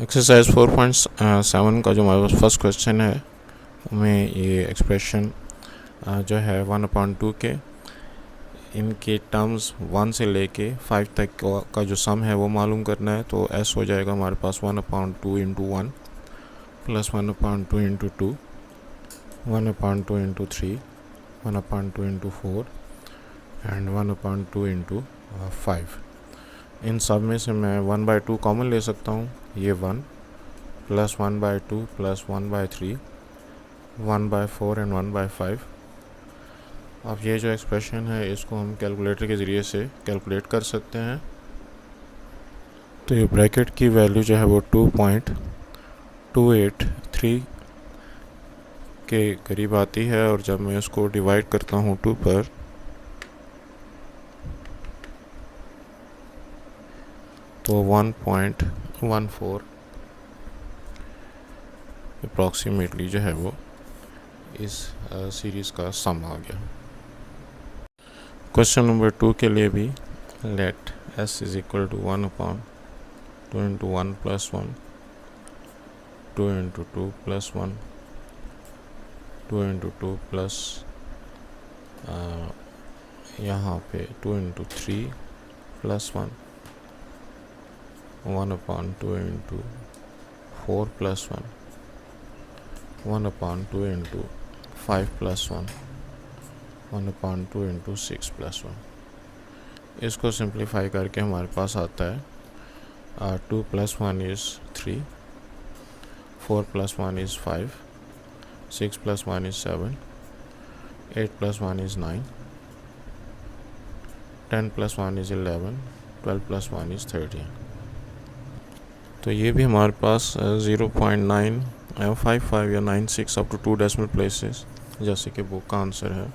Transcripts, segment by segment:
Exercise 4.7 का जो हमारे पास फर्स्ट क्वेश्चन है, हमें ये एक्सप्रेशन जो है 1/2 के इनके टर्म्स 1 से लेके 5 तक का जो सम है वो मालूम करना है। तो एस हो जाएगा हमारे पास 1/2 into 1 plus 1/2 into 2, 1/2 into 3, 1/2 into 4 and 1/2 into 5। इन सब में से मैं 1/2 कॉमन ले सकता हूँ, ये 1 प्लस 1/2 प्लस 1/3, 1/4 एंड 1/5। अब ये जो एक्सप्रेशन है इसको हम कैलकुलेटर के ज़रिए से कैलकुलेट कर सकते हैं। तो ये ब्रैकेट की वैल्यू जो है वो 2.283 के करीब आती है, और जब मैं इसको डिवाइड करता हूँ 2 पर तो 1.14 अप्रॉक्सीमेटली जो है वो इस सीरीज़ का सम आ गया। क्वेश्चन नंबर 2 के लिए भी let s is equal to 1/2 into 1 plus 1, 2 into 2 plus 1, 2 into 2 plus यहाँ पे 2 into 3 plus 1, 1/2 into 4 plus 1, 1/2 into 5 plus 1, 1/2 into 6 plus 1। इसको सिंप्लीफाई करके हमारे पास आता है 2 plus 1 is 3, 4 plus 1 is 5, 6 plus 1 is 7, 8 plus 1 is 9, 10 plus 1 is 11, 12 plus 1 is 13। तो ये भी हमारे पास 0.955 या 96 अप टू 2 डेसिमल प्लेसेस जैसे कि बुक का आंसर है।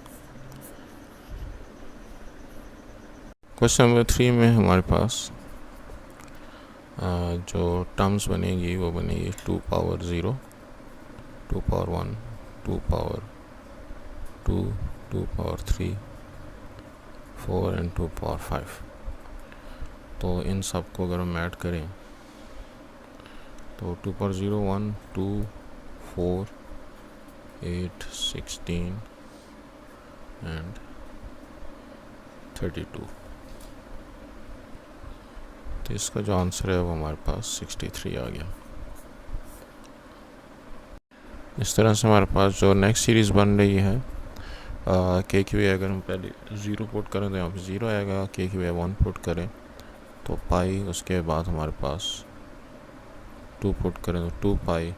क्वेश्चन नंबर 3 में हमारे पास जो टर्म्स बनेगी वो बनेगी 2 power 0, 2 power 1, 2 power 2, 2 power 3, 4 and 2 power 5। तो इन सब को अगर हम ऐड करें तो 2 पावर 0, 1, 2, 4, 8, 16 एंड 32। तो इसका जो आंसर है वो हमारे पास 63 आ गया। इस तरह से हमारे पास जो नेक्स्ट सीरीज़ बन रही है के की वे अगर हम पहले 0 पुट करें तो यहाँ पे 0 आएगा, के की वे 1 पुट करें तो पाई, उसके बाद हमारे पास 2 पुट करें तो 2 पाई,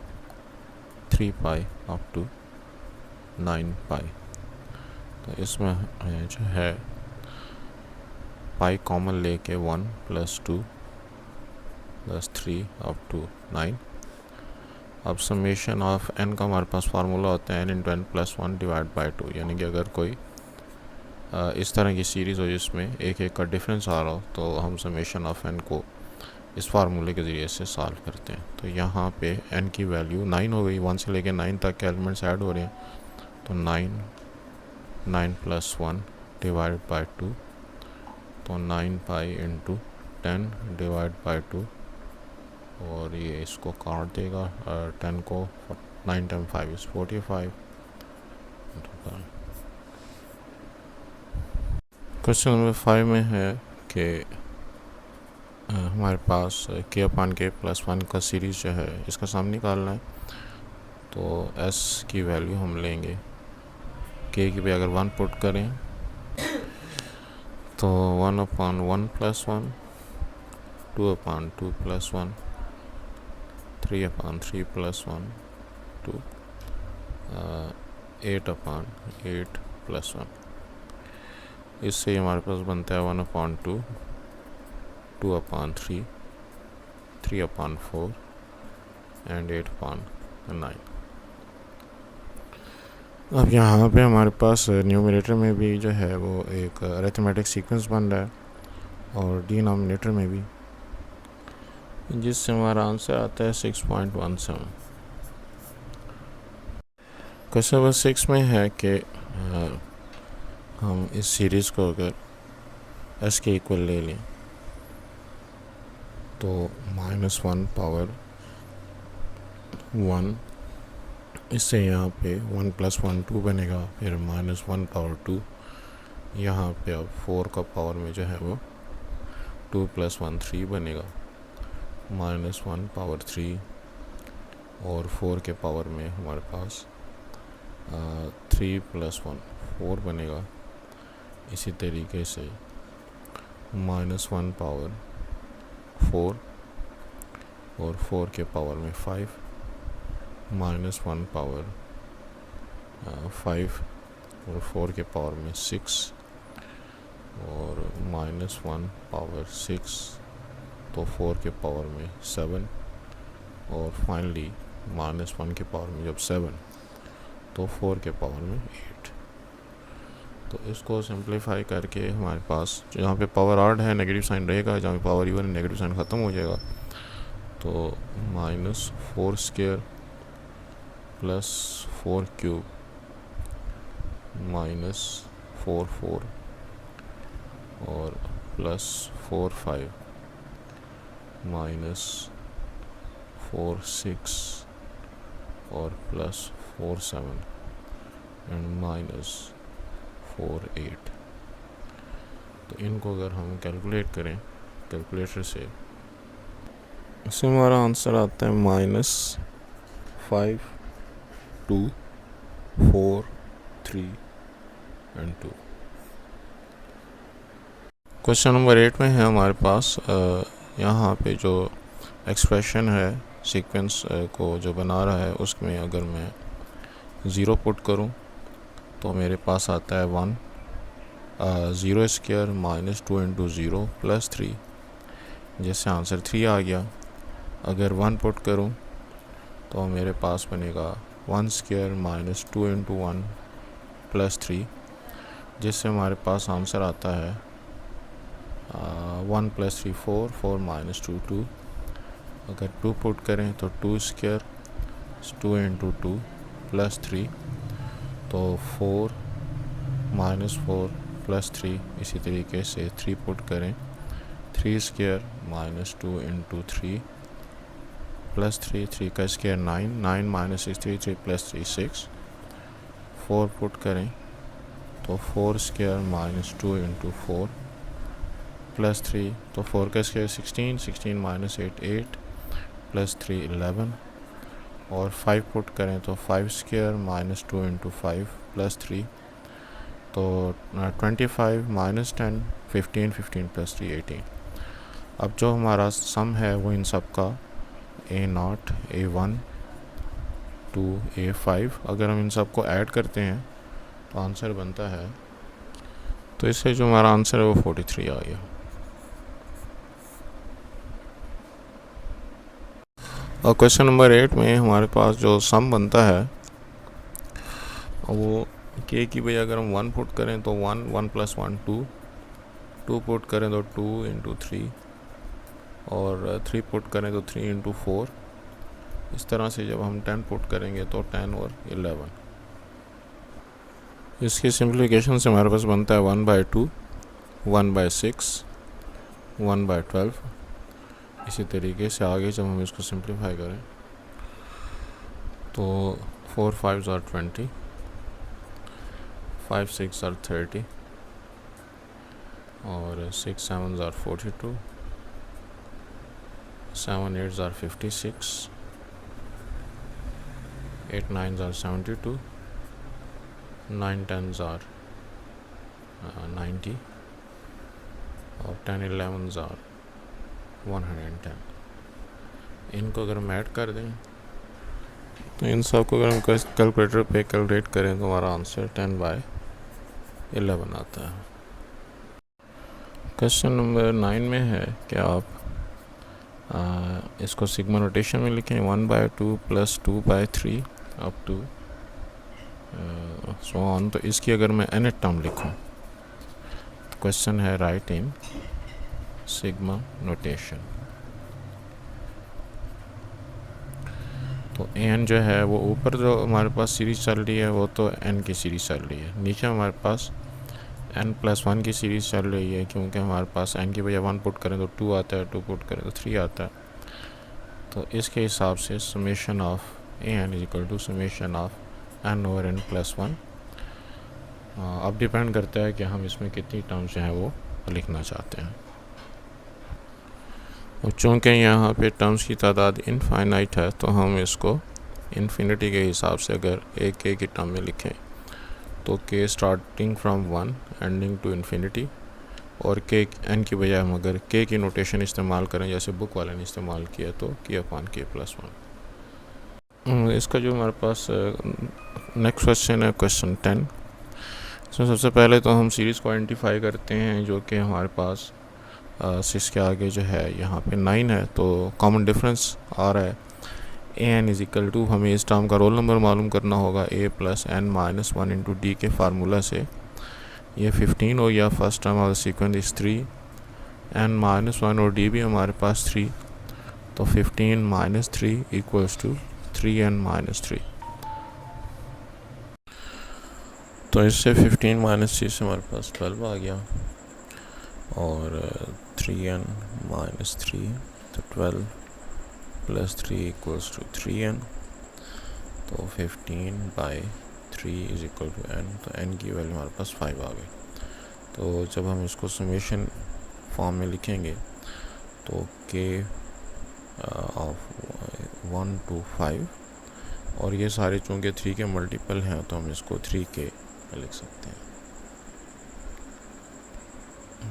3 पाई अप टू 9 पाई। तो इसमें जो है पाई कॉमन लेके 1 प्लस 2 प्लस 3 अप टू 9। अब समेशन ऑफ n का हमारे पास फार्मूला होता है n into n plus 1 divide by 2, यानी कि अगर कोई इस तरह की सीरीज़ हो जिसमें एक एक का डिफरेंस आ रहा हो तो हम समेशन ऑफ n को इस फार्मूले के ज़रिए से सॉल्व करते हैं। तो यहाँ पे n की वैल्यू 9 हो गई, 1 से लेके 9 तक के एलिमेंट्स ऐड हो रहे हैं। तो 9 प्लस 1 डिवाइड बाई 2, तो 9 पाई इंटू 10 डिवाइड बाई 2, और ये इसको काट देगा 10 को, 9 टाइम 5 इज़ 45। क्वेश्चन नंबर 5 में है कि हमारे पास k/k प्लस 1 का सीरीज़ जो है इसका सम निकालना है। तो s की वैल्यू हम लेंगे, k की भी अगर 1 पुट करें तो 1/1 प्लस 1, 2/2 प्लस 1, 3/3 प्लस 1, 2, 8/8 प्लस 1। इससे हमारे पास बनता है 1/2, 2/3, 3/4 एंड 8/9। अब यहाँ पे हमारे पास न्यूमरेटर में भी जो है वो एक अरिथमेटिक सीक्वेंस बन रहा है और डिनोमिनेटर में भी, जिससे हमारा आंसर आता है 6.17। क्वेश्चन नंबर 6 में है कि हम इस सीरीज़ को अगर s के इक्वल ले लें तो -1 पावर 1, इससे यहाँ पे 1 + 1 2 बनेगा, फिर -1 पावर 2, यहाँ पे अब 4 का पावर में जो है वो 2 + 1 3 बनेगा, -1 पावर 3, और 4 के पावर में हमारे पास 3 + 1 4 बनेगा। इसी तरीके से -1 पावर 4 और 4 के पावर में 5, -1 पावर 5 और 4 के पावर में 6, और -1 पावर 6 तो 4 के पावर में 7, और फाइनली -1 के पावर में जब 7 तो 4 के पावर में 8। तो इसको सिंप्लीफाई करके हमारे पास जहाँ पे पावर ऑड है नेगेटिव साइन रहेगा, जहाँ पे पावर इवन नेगेटिव साइन ख़त्म हो जाएगा। तो -4² + 4³ -4 और +4 5 -4 6 और +4 7 एंड -4 8। तो इनको अगर हम कैलकुलेट करें कैलकुलेटर से, इससे हमारा आंसर आता है -5 2 4 3 एंड 2। क्वेश्चन नंबर 8 में है हमारे पास यहाँ पे जो एक्सप्रेशन है सीक्वेंस को जो बना रहा है उसमें अगर मैं 0 पुट करूँ तो मेरे पास आता है 1, 0² -2 × 0 + 3, जैसे आंसर 3 आ गया। अगर 1 पुट करूँ तो मेरे पास बनेगा 1² -2 × 1 + 3, जिससे हमारे पास आंसर आता है 1 + 3 4 4 -2 2। अगर 2 पुट करें तो 2² 2 × 2 + 3, तो 4 -4 + 3। इसी तरीके से 3 पुट करें 3² -2 × 3 + 3, 3 का स्क्वायर 9, 9 - 6 3 3 + 3 6। 4 पुट करें तो 4² -2 × 4 + 3, तो 4 का स्क्वायर 16, 16 - 8 8 + 3 11। और 5 पुट करें तो 5² -2 × 5 + 3, तो 25 - 10 15 15 + 3 18। अब जो हमारा सम है वो इन सब का A0 A1 2 A5, अगर हम इन सब को ऐड करते हैं तो आंसर बनता है, तो इससे जो हमारा आंसर है वो 43 आ गया। और क्वेश्चन नंबर 8 में हमारे पास जो सम बनता है वो के की वजह अगर हम 1 पुट करें तो 1 1 + 1 2, 2 पुट करें तो 2 × 3, और 3 पुट करें तो 3 × 4। इस तरह से जब हम 10 पुट करेंगे तो 10 और 11। इसकी सिंप्लीफिकेशन से हमारे पास बनता है 1/2 1/6 1/12। इसी तरीके से आगे जब हम इसको सिंप्लीफाई करें तो 4 5 are 20, 5 6 are 30, और 6 7 are 42, 7 8 are 56, 8 9 are 72, 9 10 are 90, और 10 11 are 110। इनको अगर हम ऐड कर दें तो इन सब को अगर हम कैलकुलेटर पे कैलकुलेट करें तो हमारा आंसर 10/11 आता है। क्वेश्चन नंबर 9 में है कि आप इसको सिग्मा नोटेशन में लिखें 1/2 + 2/3 अप टू सो ऑन। तो इसकी अगर मैं nth टर्म लिखूं तो क्वेश्चन है राइट इन सिग्मा नोटेशन। तो n जो है वो ऊपर जो हमारे पास सीरीज़ चल रही है वो तो n की सीरीज़ चल रही है, नीचे हमारे पास n+1 की सीरीज़ चल रही है, क्योंकि हमारे पास n की बजाय 1 पुट करें तो 2 आता है, 2 पुट करें तो 3 आता है। तो इसके हिसाब से summation of a N is equal to summation of n over n plus one. अब डिपेंड करता है कि हम इसमें कितनी टर्म्स जो हैं वो लिखना चाहते हैं। और चूँकि यहाँ पे टर्म्स की तादाद इनफाइनाइट है तो हम इसको इन्फिनिटी के हिसाब से अगर एक के की टर्म में लिखें तो k starting from one ending to infinity, और के एन की बजाय हम अगर के की नोटेशन इस्तेमाल करें जैसे बुक वाले ने इस्तेमाल किया तो के अपॉन के प्लस वन। इसका जो हमारे पास नेक्स्ट क्वेश्चन है क्वेश्चन 10। इसमें सबसे पहले तो हम सीरीज़ को आइडेंटिफाई करते हैं जो कि हमारे पास 6 के आगे जो है यहाँ पे 9 है, तो कॉमन डिफरेंस आ रहा है। A N is equal to, हमें इस टर्म का रोल नंबर मालूम करना होगा A plus N minus one into D के फार्मूला से। ये 15 हो गया, first term of the sequence is 3, N minus one और डी भी हमारे पास 3, तो 15 minus 3 equals to 3n minus 3। तो इससे 15 माइनस 3 से हमारे पास 12 आ गया, और 3n माइनस 3 तो 12 प्लस 3 इक्वल्स टू 3n, तो 15/3 इज इक्वल टू n, तो n की वैल्यू हमारे पास 5 आ गई। तो जब हम इसको समेशन फॉर्म में लिखेंगे तो k ऑफ 1 to 5, और ये सारे चूँकि 3 के मल्टीपल हैं तो हम इसको 3k लिख सकते हैं,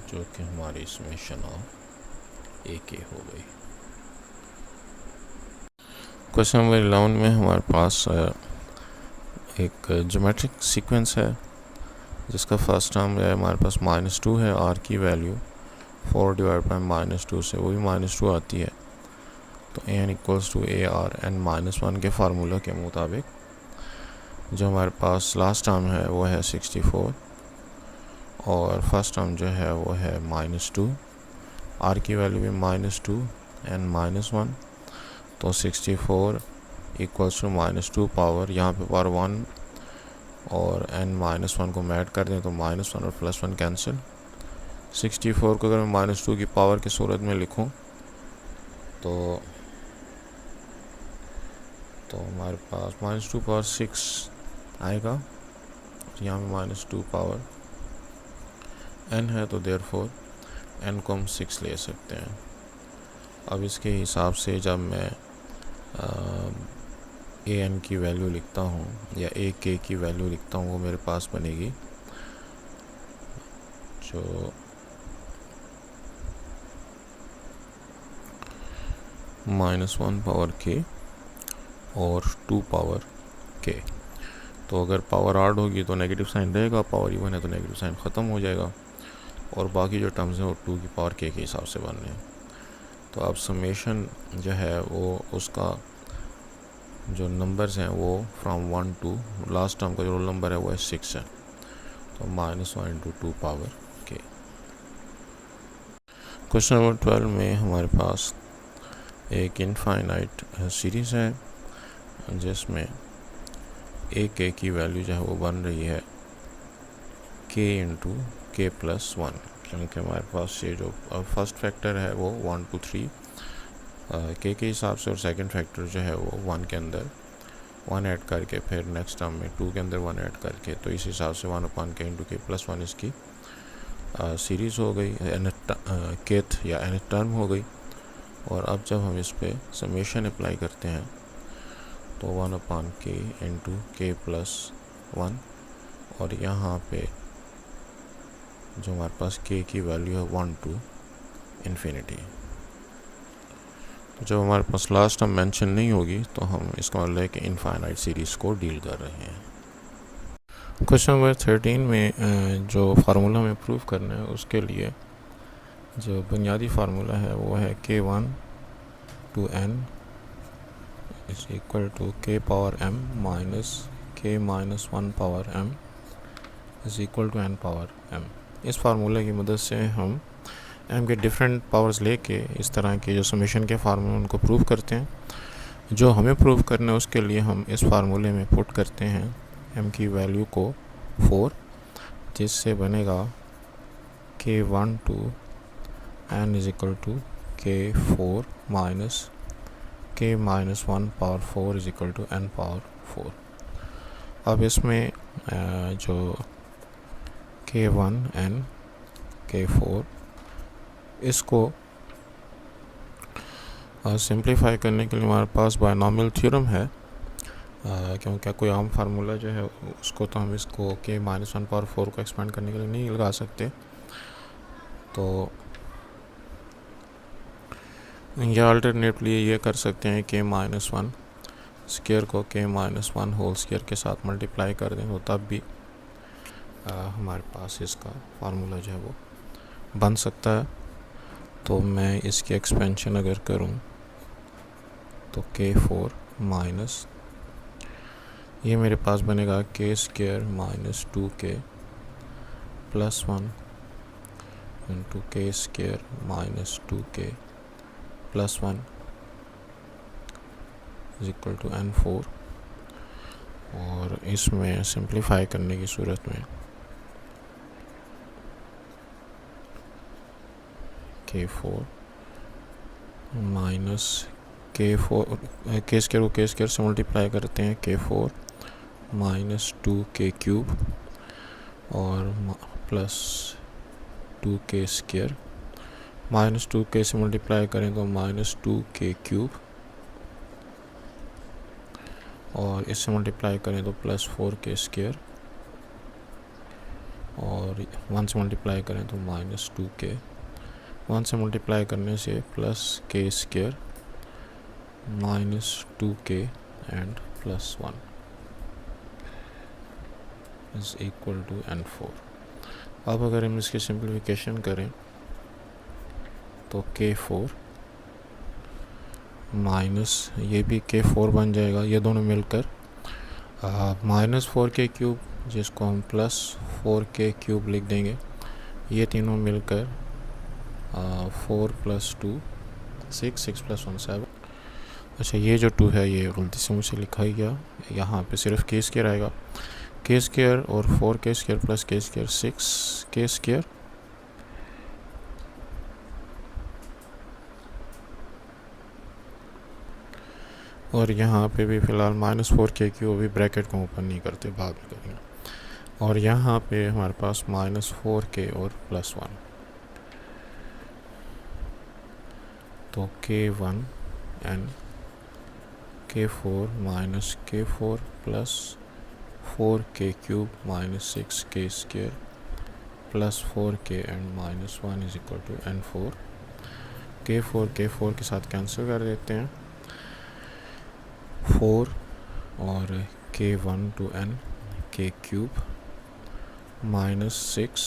जो कि हमारी समेशन ऑफ AK हो गई। क्वेश्चन नंबर 11 में हमारे पास एक ज्योमेट्रिक सीक्वेंस है जिसका फर्स्ट टर्म है हमारे पास -2 है, r की वैल्यू 4 डिवाइड बाई -2 से वो भी -2 आती है। तो an इक्वल्स टू ARn -1 के फार्मूला के मुताबिक जो हमारे पास लास्ट टर्म है वो है 64, और फर्स्ट टर्म जो है वो है -2, r की वैल्यू भी -2 n -1, तो 64 इक्वल्स टू -2 पावर, यहाँ पे पावर 1 और n -1 को ऐड कर दें तो -1 और +1 कैंसिल। 64 को अगर मैं -2 की पावर की सूरत में लिखूं तो हमारे पास -2 पावर 6 आएगा, यहाँ में -2 पावर n है, तो देयरफॉर n को हम 6 ले सकते हैं। अब इसके हिसाब से जब मैं an की वैल्यू लिखता हूँ या ak की वैल्यू लिखता हूँ, वो मेरे पास बनेगी जो -1 पावर k और 2 पावर k। तो अगर पावर आड होगी तो नेगेटिव साइन रहेगा, पावर इवन है तो नेगेटिव साइन ख़त्म हो जाएगा, और बाकी जो टर्म्स हैं वो 2 की पावर k के हिसाब से बन रहे हैं। तो अब समेशन जो है वो उसका जो नंबर्स हैं वो फ्रॉम 1 to लास्ट टर्म का जो रोल नंबर है वो है 6 है, तो -1 into 2 power k। Question number 12 में हमारे पास एक इनफाइनाइट सीरीज़ है जिसमें AK की वैल्यू जो है वो बन रही है k इंटू k प्लस 1, क्योंकि हमारे पास ये जो फर्स्ट फैक्टर है वो 1 to 3 k के हिसाब से, और सेकंड फैक्टर जो है वो 1 के अंदर 1 ऐड करके फिर नेक्स्ट टर्म में 2 के अंदर 1 ऐड करके, तो इस हिसाब से 1/k इंटू k प्लस 1 इसकी सीरीज़ हो गई, kth या nth टर्म हो गई। और अब जब हम इस पे समेशन अप्लाई करते हैं तो 1/k इंटू k प्लस 1, और यहाँ पे जो हमारे पास k की वैल्यू है 1 to इन्फिनिटी। तो जब हमारे पास लास्ट टर्म मेंशन नहीं होगी तो हम इसका मतलब है कि इनफाइनाइट सीरीज़ को डील कर रहे हैं। क्वेश्चन नंबर 13 में जो फार्मूला हमें प्रूव करना है उसके लिए जो बुनियादी फार्मूला है वो है k1 to n is equal to k power m minus k minus 1 power m is equal to n power m। इस फार्मूले की मदद से हम m के डिफरेंट पावर्स लेके इस तरह के जो समेशन के फार्मूले उनको प्रूव करते हैं। जो हमें प्रूव करना है उसके लिए हम इस फार्मूले में पुट करते हैं m की वैल्यू को 4, जिससे बनेगा k1 to n is equal to k4 minus k minus 1 power 4 is equal to n power 4। अब इसमें जो k1 n k4 इसको सिंप्लीफाई करने के लिए हमारे पास बायनॉमियल थ्योरम है, क्योंकि कोई आम फार्मूला जो है उसको तो हम इसको k माइनस 1 पावर 4 को एक्सपेंड करने के लिए नहीं लगा सकते। तो या अल्टरनेटली ये कर सकते हैं k माइनस 1 स्क्वायर को k माइनस 1 होल स्क्वायर के साथ मल्टीप्लाई कर दें, तो तब भी हमारे पास इसका फार्मूला जो है वो बन सकता है। तो मैं इसकी एक्सपेंशन अगर करूं तो k4 माइनस ये मेरे पास बनेगा k square minus 2k plus 1 into k square minus 2k plus 1 is equal to n4। और इसमें सिंप्लीफाई करने की सूरत में k4 minus k4 k square को k स्क्वायर से मल्टीप्लाई करते हैं, k4 माइनस 2k क्यूब और plus 2k square minus 2k से मल्टीप्लाई करें तो माइनस 2k क्यूब और इससे मल्टीप्लाई करें तो प्लस 4k स्क्वायर और 1 से मल्टीप्लाई करें तो माइनस 2k, 1 से मल्टीप्लाई करने से plus k square minus 2k and plus 1 is equal to n4। अब अगर हम इसकी सिंप्लीफिकेशन करें तो k4 माइनस ये भी k4 बन जाएगा, ये दोनों मिलकर माइनस 4k क्यूब जिसको हम प्लस 4k क्यूब लिख देंगे, ये तीनों मिलकर 4 प्लस 2 6 6 प्लस 1 7। अच्छा ये जो 2 है ये गलती से मुझसे लिखा ही गया, यहाँ पे सिर्फ k स्क्वायर आएगा, k स्क्वायर और 4k square plus k square 6k square और यहाँ पे भी फ़िलहाल माइनस 4k क्यूब भी ब्रैकेट को ओपन नहीं करते, बाद में करेंगे। और यहाँ पे हमारे पास माइनस 4k और प्लस 1, तो k1 and k4 minus k4 plus 4k cube minus 6k square plus 4k and minus 1 is equal to n4। k4 के साथ कैंसिल कर देते हैं, 4 और k1 to n k cube minus 6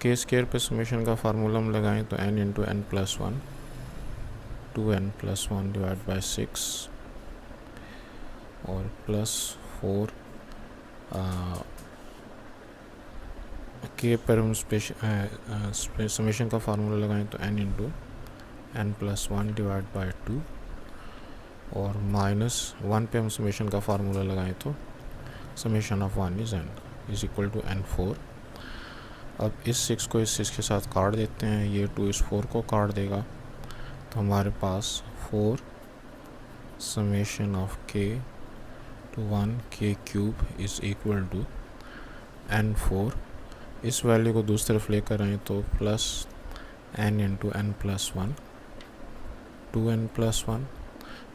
k square पे summation का formula हम लगाएं तो n into n plus 1 2n plus 1 divide by 6 और प्लस 4 k पर हम समेशन का फार्मूला लगाएं तो n into n plus 1 divide by 2 और माइनस 1 पे हम समेशन का फार्मूला लगाएं तो summation of 1 is n is equal to n4। अब इस 6 को इस 6 के साथ काट देते हैं, ये 2 इस 4 को काट देगा, तो हमारे पास 4 summation of k to 1 k cube is equal to n4। इस वैल्यू को दूसरी तरफ लेकर आए तो plus n into n plus 1 2n plus 1,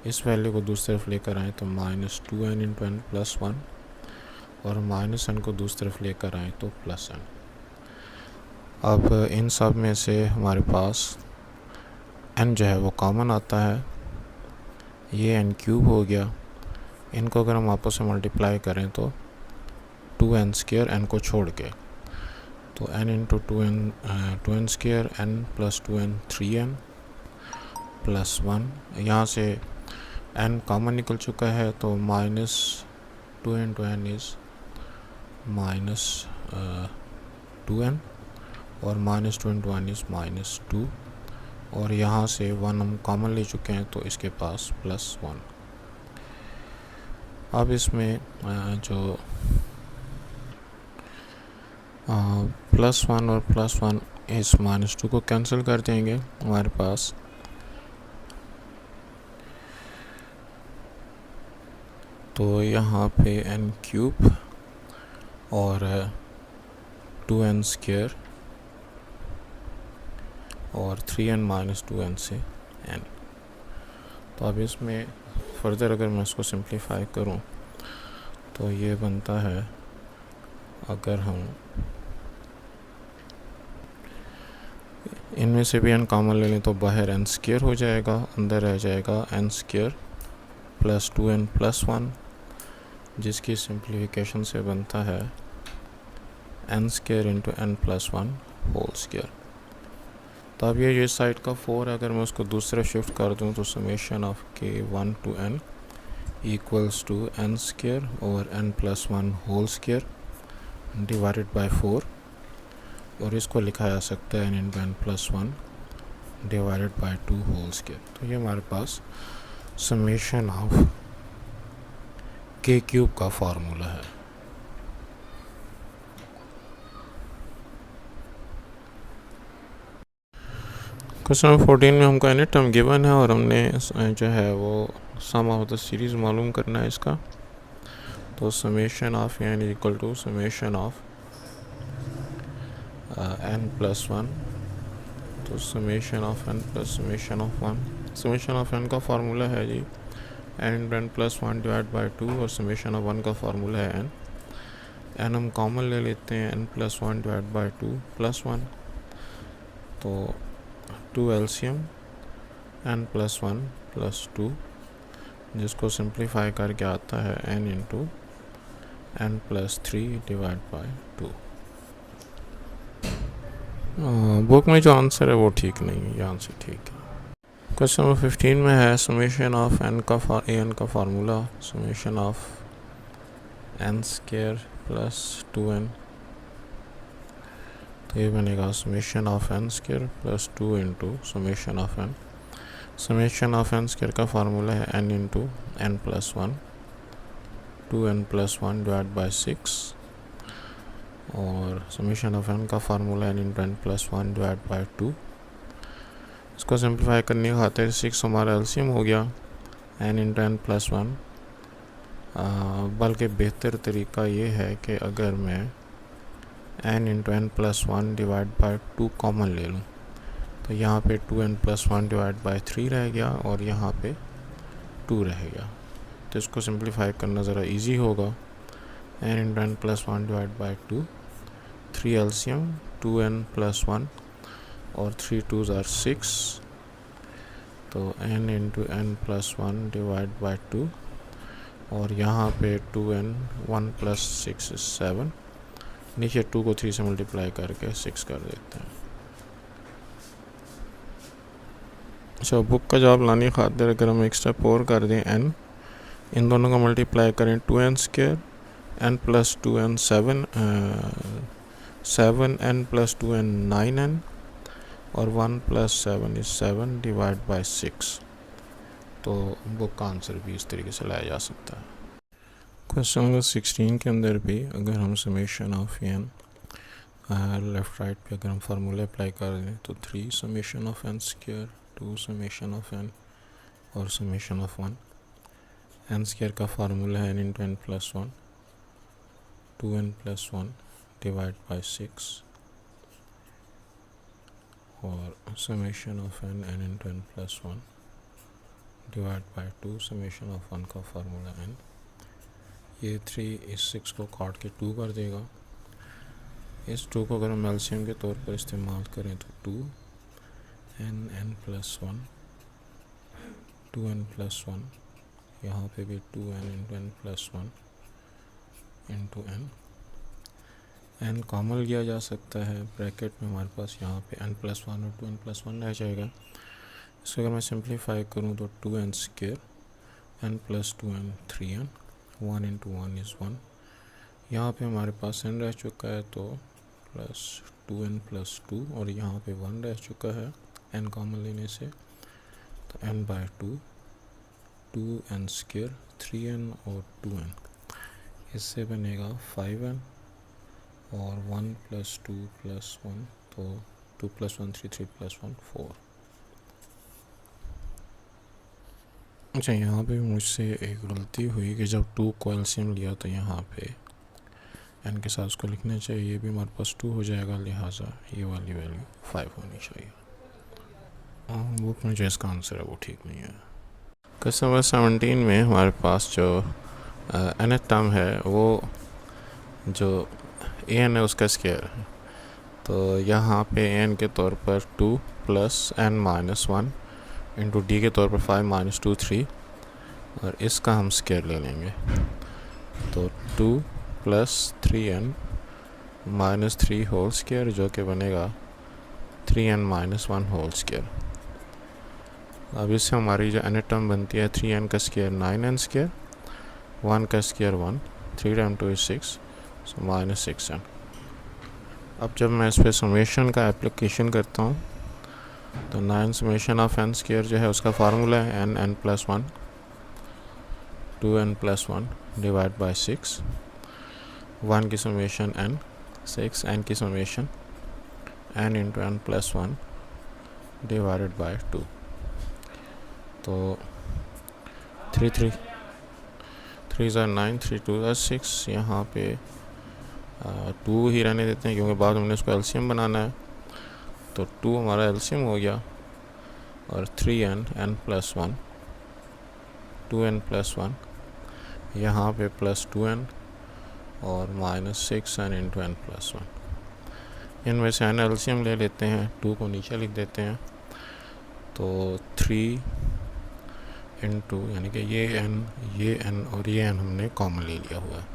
इस वैल्यू को दूसरी तरफ लेकर आए तो minus 2n into n plus 1 और माइनस n को दूसरी तरफ लेकर आए तो प्लस n। अब इन सब में से हमारे पास n जो है वो कॉमन आता है, ये n क्यूब हो गया, इनको अगर हम आपस में मल्टीप्लाई करें तो 2n स्क्वायर n को छोड़ के, तो n into 2n square n plus 2n 3n plus 1, यहाँ से n कॉमन निकल चुका है तो minus 2 into n is minus 2n और माइनस 2 इंटू 1 इज़ माइनस 2 और यहाँ से 1 हम कॉमन ले चुके हैं तो इसके पास प्लस 1। अब इसमें जो प्लस 1 और प्लस 1 इस माइनस 2 को कैंसिल कर देंगे, हमारे पास तो यहाँ पे n क्यूब और 2n स्क्वायर और 3n माइनस 2n से n। तो अब इसमें फर्दर अगर मैं इसको सिंप्लीफाई करूँ तो ये बनता है, अगर हम इनमें से भी n कॉमन ले लें तो बाहर n स्क्वायर हो जाएगा, अंदर रह जाएगा n square plus 2n plus 1, जिसकी सिंप्लीफिकेशन से बनता है n square into n plus 1 whole square. तो अब ये साइड का 4 है, अगर मैं उसको दूसरा शिफ्ट कर दूं तो summation of k 1 to n equals to n square over n plus 1 whole square divided by 4, और इसको लिखा जा सकता है n into n plus 1 divided by 2 whole square. तो ये हमारे पास समेशन ऑफ k क्यूब का फार्मूला है। क्वेश्चन नंबर 14 में हमको एनी टर्म गिवन है और हमने जो है वो सम ऑफ द सीरीज़ मालूम करना है इसका। तो summation of n equal to summation of n plus 1, तो summation of n plus summation of 1। Summation of n का फार्मूला है जी n into n plus 1 divide by 2, और समेशन ऑफ 1 का फार्मूला है n। हम कॉमन ले लेते हैं, n plus 1 divide by 2 plus 1, तो 2 एलसीएम n प्लस 1 प्लस 2, जिसको सिंप्लीफाई करके आता है n into n plus 3 divide by 2। Book में जो आंसर है वो ठीक नहीं है, ये आंसर ठीक है। क्वेश्चन नंबर 15 में है समेशन ऑफ n का formula summation of n square plus 2n, तो ये बनेगा summation of n square plus 2 into summation of n। Summation of n square का फार्मूला है n into n plus 1, 2n plus 1 divide by 6, और summation of n का formula n into n plus 1 divide by 2। इसको simplify करने के खातिर 6 हमारा LCM हो गया n इंटू n प्लस 1, बल्कि बेहतर तरीका ये है कि अगर मैं n into n plus 1 divide by 2 common ले लूँ तो यहाँ पे 2n प्लस 1 डिवाइड बाई 3 रह गया और यहाँ पे 2 रह गया। तो इसको सिंप्लीफाई करना ज़रा इजी होगा। n into n plus 1 divide by 2, 3 LCM 2n plus 1 और 3 2s आर 6, तो n into n plus 1 divide by 2, और यहाँ पे 2n 1 प्लस 6 इज 7, नीचे 2 को 3 से मल्टीप्लाई करके 6 कर देते हैं। अच्छा, बुक का जवाब लाने खातिर अगर हम एक स्टेप और कर दें, n इन दोनों का मल्टीप्लाई करें 2n square n plus 2n 7n plus 2n 9n, और 1 प्लस 7 इज 7 डिवाइड बाई 6। तो बुक का आंसर भी इस तरीके से लाया जा सकता है। क्वेश्चन नंबर 16 के अंदर भी अगर हम summation of n left right पे अगर हम फार्मूला अप्लाई कर दें तो 3 summation of n square, 2 summation of n और समेशन ऑफ 1। n स्क्वायर का फार्मूला है n into n plus 1, 2n plus 1 divide by 6, और summation of n into n plus 1 divide by 2, summation of 1 का formula n। ये 3 इस 6 को काट के 2 कर देगा। इस 2 को अगर हम एलसीएम के तौर पर इस्तेमाल करें तो 2n प्लस 1, 2n प्लस 1, यहाँ पे भी 2n into n plus 1 into n common लिया जा सकता है। ब्रैकेट में हमारे पास यहाँ पे n प्लस 1 और 2n प्लस 1 रह जाएगा। इसको अगर मैं सिंप्लीफाई करूँ तो 2n square n plus 2n 3n, 1 into 1 is 1। यहाँ पे हमारे पास n रह चुका है तो प्लस 2n प्लस 2, और यहाँ पे 1 रह चुका है n कॉमन लेने से, तो n by 2, 2n square 3n और 2n, इससे बनेगा 5n, और 1 प्लस 2 प्लस 1, तो 2 प्लस 1 3, 3 प्लस 1 4। अच्छा, यहाँ पे मुझसे एक गलती हुई कि जब 2 को एलसीएम लिया तो यहाँ पे n के साथ उसको लिखना चाहिए, ये भी हमारे पास 2 हो जाएगा, लिहाजा ये वाली वैल्यू 5 होनी चाहिए। बुक में जो इसका आंसर है वो ठीक नहीं है। क्वेश्चन नंबर 17 में हमारे पास जो nth टर्म है वो जो an है उसका स्क्वायर है। तो यहाँ पे n के तौर पर 2 plus n minus 1 into D के तौर पर 5 माइनस 2 3, और इसका हम स्क्वायर ले लेंगे। तो 2 plus 3n minus 3 whole square, जो कि बनेगा 3n माइनस 1 होल स्क्वायर। अब इससे हमारी जो n टर्म बनती है 3n का स्क्वायर 9n स्क्वायर, 1 का square 1, 3 time 2 is 6, so minus 6n। अब जब मैं इस पर समेशन का एप्लीकेशन करता हूँ तो 9 समेशन ऑफ n स्क्वायर जो है उसका फार्मूला है n plus 1, 2n plus 1 divide by 6, 1 की समेशन n, 6 n की summation n into n plus 1 divided by 2। तो 3 3 ज़ा 9, 3 2 ज़ा 6, यहाँ पे 2 ही रहने देते हैं क्योंकि बाद में हमने इसको एलसीएम बनाना है। तो 2 हमारा एलसीएम हो गया, और 3n n plus 1, 2n plus 1, यहाँ पे प्लस 2n और minus 6n into n plus 1। इनमें से n एलसीएम ले लेते हैं, 2 को नीचे लिख देते हैं। तो 3 इंटू, यानी कि ये n और ये n हमने कॉमन ले लिया हुआ है।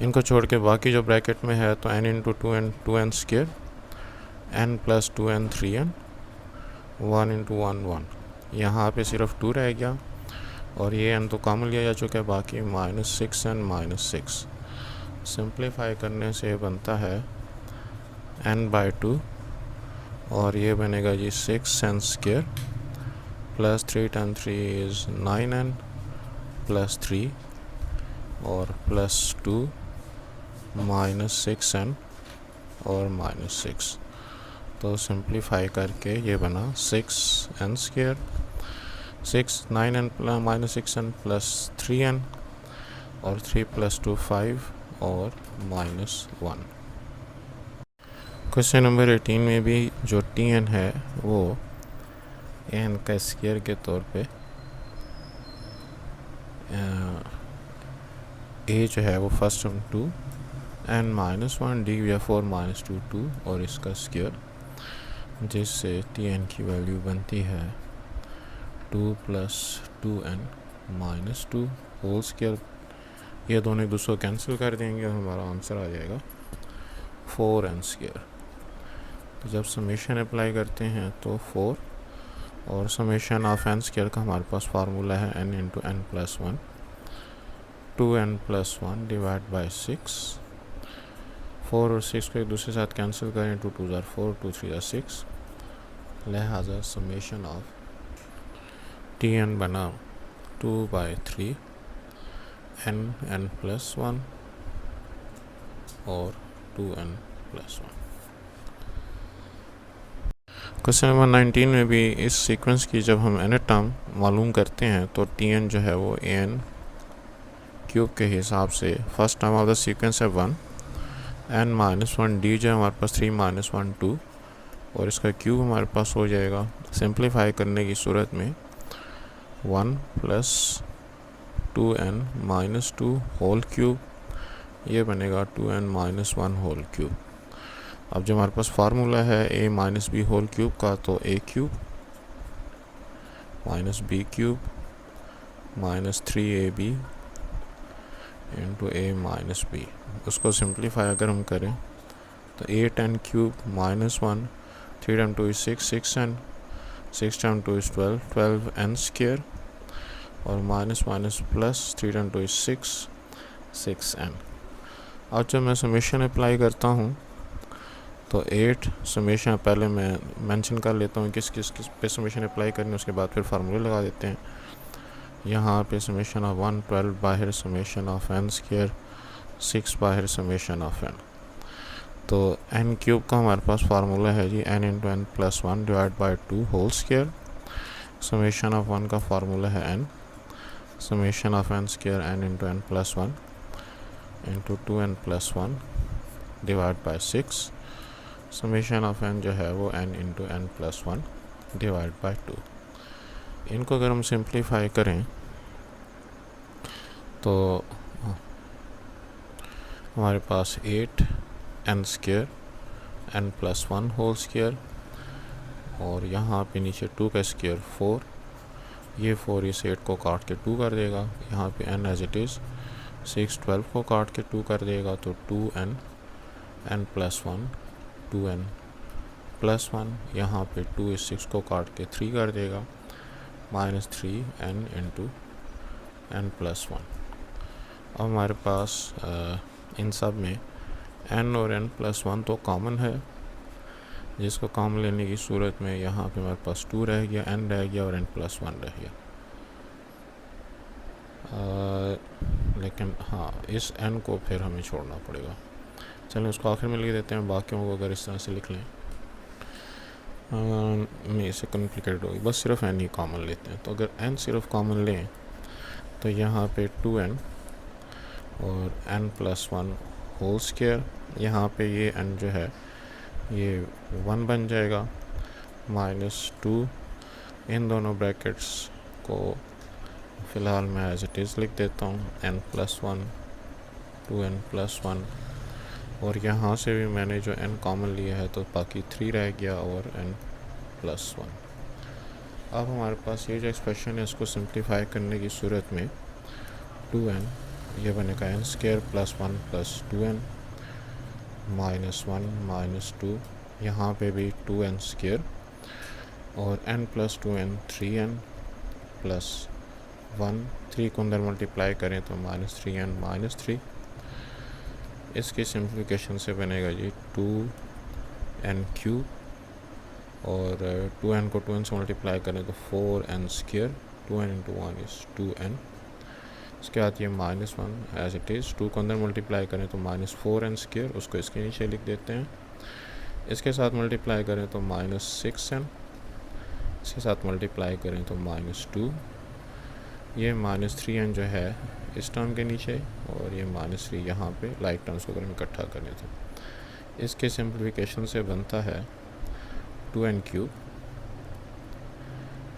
इनको छोड़ के बाकी जो ब्रैकेट में है तो n into 2n square, n plus 2n 3n, 1 into 1 1, यहाँ पे सिर्फ 2 रह गया, और ये n तो कॉमन लिया जा चुका है, बाकी माइनस 6n माइनस 6। सिंप्लीफाई करने से बनता है n बाई 2, और ये बनेगा जी 6n square plus 3 time 3 is 9n plus 3 और प्लस 2 माइनस 6n और माइनस 6। तो सिंप्लीफाई करके ये बना 6n square, 9n minus 6n plus 3n और 3 प्लस 2 5 और माइनस 1। क्वेश्चन नंबर 18 में भी जो tn है वो n का स्क्वायर के तौर पे a जो है वो first term 2, n minus 1, D या 4 माइनस 2 2, और इसका स्क्वायर, जिससे tn की वैल्यू बनती है 2 plus 2n minus 2 whole square. ये दोनों एक दूसरे को कैंसिल कर देंगे और हमारा आंसर आ जाएगा 4n स्क्वायर। तो जब समेशन अप्लाई करते हैं तो 4, और समेशन ऑफ n स्क्वायर का हमारे पास फार्मूला है n into n plus 1, 2n plus 1 divide by 6। 4 और 6 को एक दूसरे के साथ कैंसिल करें, 2 2 ज़ा 4, 2 3 ज़ा 6, लिहाजा समेशन ऑफ tn बना 2 बाई 3 n प्लस 1 और 2n प्लस 1। क्वेश्चन नंबर 19 में भी इस सीक्वेंस की जब हम n टर्म मालूम करते हैं तो tn जो है वो an क्यूब के हिसाब से first term of the sequence है 1, n माइनस 1, डी जो है हमारे पास 3 माइनस 1 2, और इसका क्यूब हमारे पास हो जाएगा सिंप्लीफाई करने की सूरत में 1 plus 2n minus 2 whole cube, ये बनेगा 2n माइनस 1 होल क्यूब। अब जो हमारे पास फार्मूला है a minus B whole cube का, तो a cube minus B cube minus 3ab into a minus B, उसको सिंप्लीफाई अगर हम करें तो 8n cube minus 1, 3 time 2 is 6, 6n, 6 time 2 is 12, 12n square, और minus minus plus 3 time 2 is 6, 6n। अब जब मैं समेशन अप्लाई करता हूँ तो 8 समेशन पहले मैं मेंशन कर लेता हूँ किस पे समेशन अप्लाई करनी, उसके बाद फिर फार्मूले लगा देते हैं। यहाँ पे समेशन ऑफ 1 12 बाहर समेशन ऑफ n स्क्वायर, 6 बाहर समेशन ऑफ n। तो n क्यूब का हमारे पास फार्मूला है जी n into n plus 1 divide by 2 whole square. Summation of 1 का फार्मूला है n, summation of n square n into n plus one into 2n plus one divide by 6। Summation of n जो है वो n into n plus one divide by 2। इनको अगर हम simplify करें तो हमारे पास 8n square n plus one whole square, और यहाँ पे नीचे 2 का स्क्वायर 4, ये 4 इस 8 को काट के 2 कर देगा। यहाँ पे n एज इट इज़ 6 12 को काट के 2 कर देगा, तो 2n n plus one 2n plus one, यहाँ पे 2 इस 6 को काट के 3 कर देगा, minus 3n into n plus one. अब हमारे पास इन सब में n और n प्लस वन तो कॉमन है, जिसको कॉमन लेने की सूरत में यहाँ पे हमारे पास 2 रह गया, n रह गया और n प्लस वन रह गया। लेकिन हाँ, इस n को फिर हमें छोड़ना पड़ेगा। चलिए उसको आखिर में लिख देते हैं, बाकियों को अगर इस तरह से लिख लें नहीं, इससे कॉम्प्लिकेटेड होगी, बस सिर्फ n ही कॉमन लेते हैं। तो अगर n सिर्फ कॉमन लें तो यहाँ पे 2n और n plus one whole square, यहाँ पे ये n जो है ये 1 बन जाएगा, माइनस 2। इन दोनों ब्रैकेट्स को फ़िलहाल मैं एज इट इज़ लिख देता हूँ, n plus one 2n plus one, और यहाँ से भी मैंने जो n कॉमन लिया है तो बाकी 3 रह गया और n प्लस वन। अब हमारे पास ये जो एक्सप्रेशन है इसको सिंप्लीफाई करने की सूरत में 2n ये बनेगा n square plus one plus 2n minus one minus 2, यहाँ पे भी 2n स्क्वायर और n plus 2n 3n plus 1, 3 को अंदर मल्टीप्लाई करें तो माइनस 3n माइनस 3। इसकी सिंप्लीफिकेशन से बनेगा जी 2n क्यूब, और 2n को 2n से मल्टीप्लाई करें तो 4n square, 2n into 1 is 2n। इसके बाद ये minus one as it is, 2 को अंदर मल्टीप्लाई करें तो माइनस 4n स्क्वायर, उसको इसके नीचे लिख देते हैं। इसके साथ मल्टीप्लाई करें तो माइनस 6n, इसके साथ मल्टीप्लाई करें तो माइनस 2, ये माइनस 3n जो है इस टर्म के नीचे, और ये माइनस 3 यहाँ पे लाइक टर्म्स को अगर हम इकट्ठा करें तो इसके सिंप्लीफिकेशन से बनता है 2n क्यूब,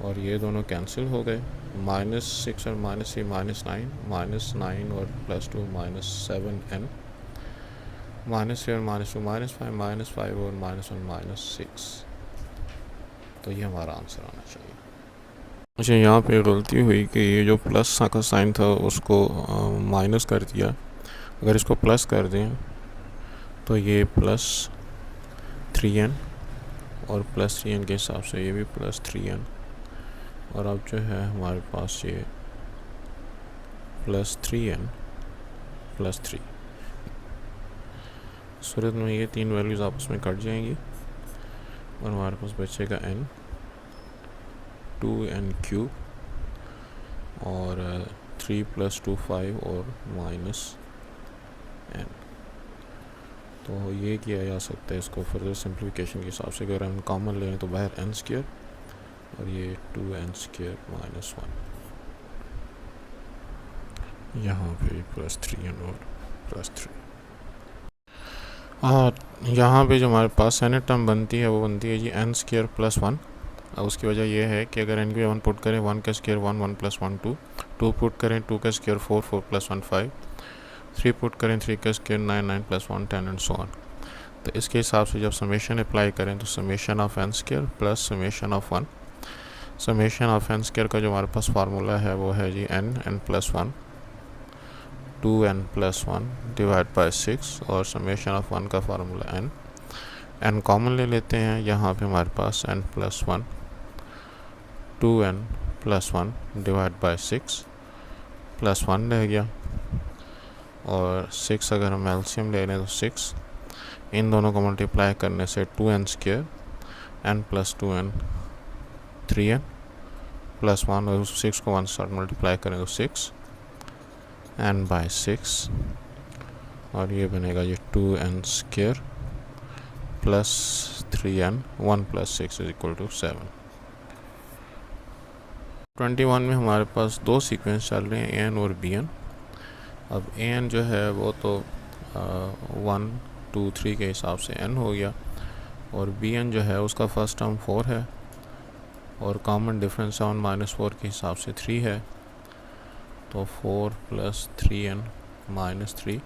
और ये दोनों कैंसिल हो गए, माइनस 6 और माइनस 3 माइनस 9 और प्लस 2 माइनस 7n, माइनस 3 और माइनस 2 माइनस 5 और माइनस 1 माइनस 6। तो ये हमारा आंसर आना चाहिए। मुझे यहाँ पे गलती हुई कि ये जो प्लस का साइन था उसको माइनस कर दिया। अगर इसको प्लस कर दें तो ये प्लस 3n, और प्लस 3n के हिसाब से ये भी प्लस 3n, और अब जो है हमारे पास ये प्लस 3n प्लस 3। सूरत में ये 3 वैल्यूज़ आपस में कट जाएंगी और हमारे पास बचेगा n 2n क्यूब और 3 प्लस 2 5 और माइनस n। तो ये किया जा सकता है इसको फर्दर सिंप्लीफिकेशन के हिसाब से। अगर हम कॉमन लें तो बाहर n स्क्वायर और ये 2n स्क्वायर माइनस 1, यहाँ पे प्लस 3n और प्लस 3। यहाँ पे जो हमारे पास सेनेट टर्म बनती है वो बनती है जी n स्क्वायर प्लस 1। उसकी वजह यह है कि अगर n के 1 पुट करें 1 का स्क्वायर 1 1 प्लस 1 2, 2 पुट करें 2 का स्क्वायर 4 4 प्लस 1 5, 3 पुट करें 3 का square 9 9 plus 1 10 and so on. तो इसके हिसाब से जब समेशन अप्लाई करें तो summation of n square plus summation of 1। Summation of n square का जो हमारे पास फार्मूला है वो है जी n plus 1 2n plus 1 divide by 6, और समेशन ऑफ 1 का फार्मूला n कॉमन ले लेते हैं। यहाँ पे हमारे पास n plus 1 2n plus 1 divide by 6 plus 1 रह गया, और 6 अगर हम एलसीएम ले लें तो 6, इन दोनों को मल्टीप्लाई करने से 2n square n plus 2n 3n plus 1, और 6 को 1 साथ मल्टीप्लाई करें तो 6 n बाई 6, और ये बनेगा ये 2n square plus 3n 1 plus 6 is equal to 7। 21 में हमारे पास दो सीक्वेंस चल रहे हैं, ए एन और बी एन। अब ए एन जो है वो तो 1 2 3 के हिसाब से एन हो गया, और बी एन जो है उसका फर्स्ट टर्म 4 है और कॉमन डिफरेंस 7 -4 के हिसाब से 3 है। तो 4 + 3n - 3,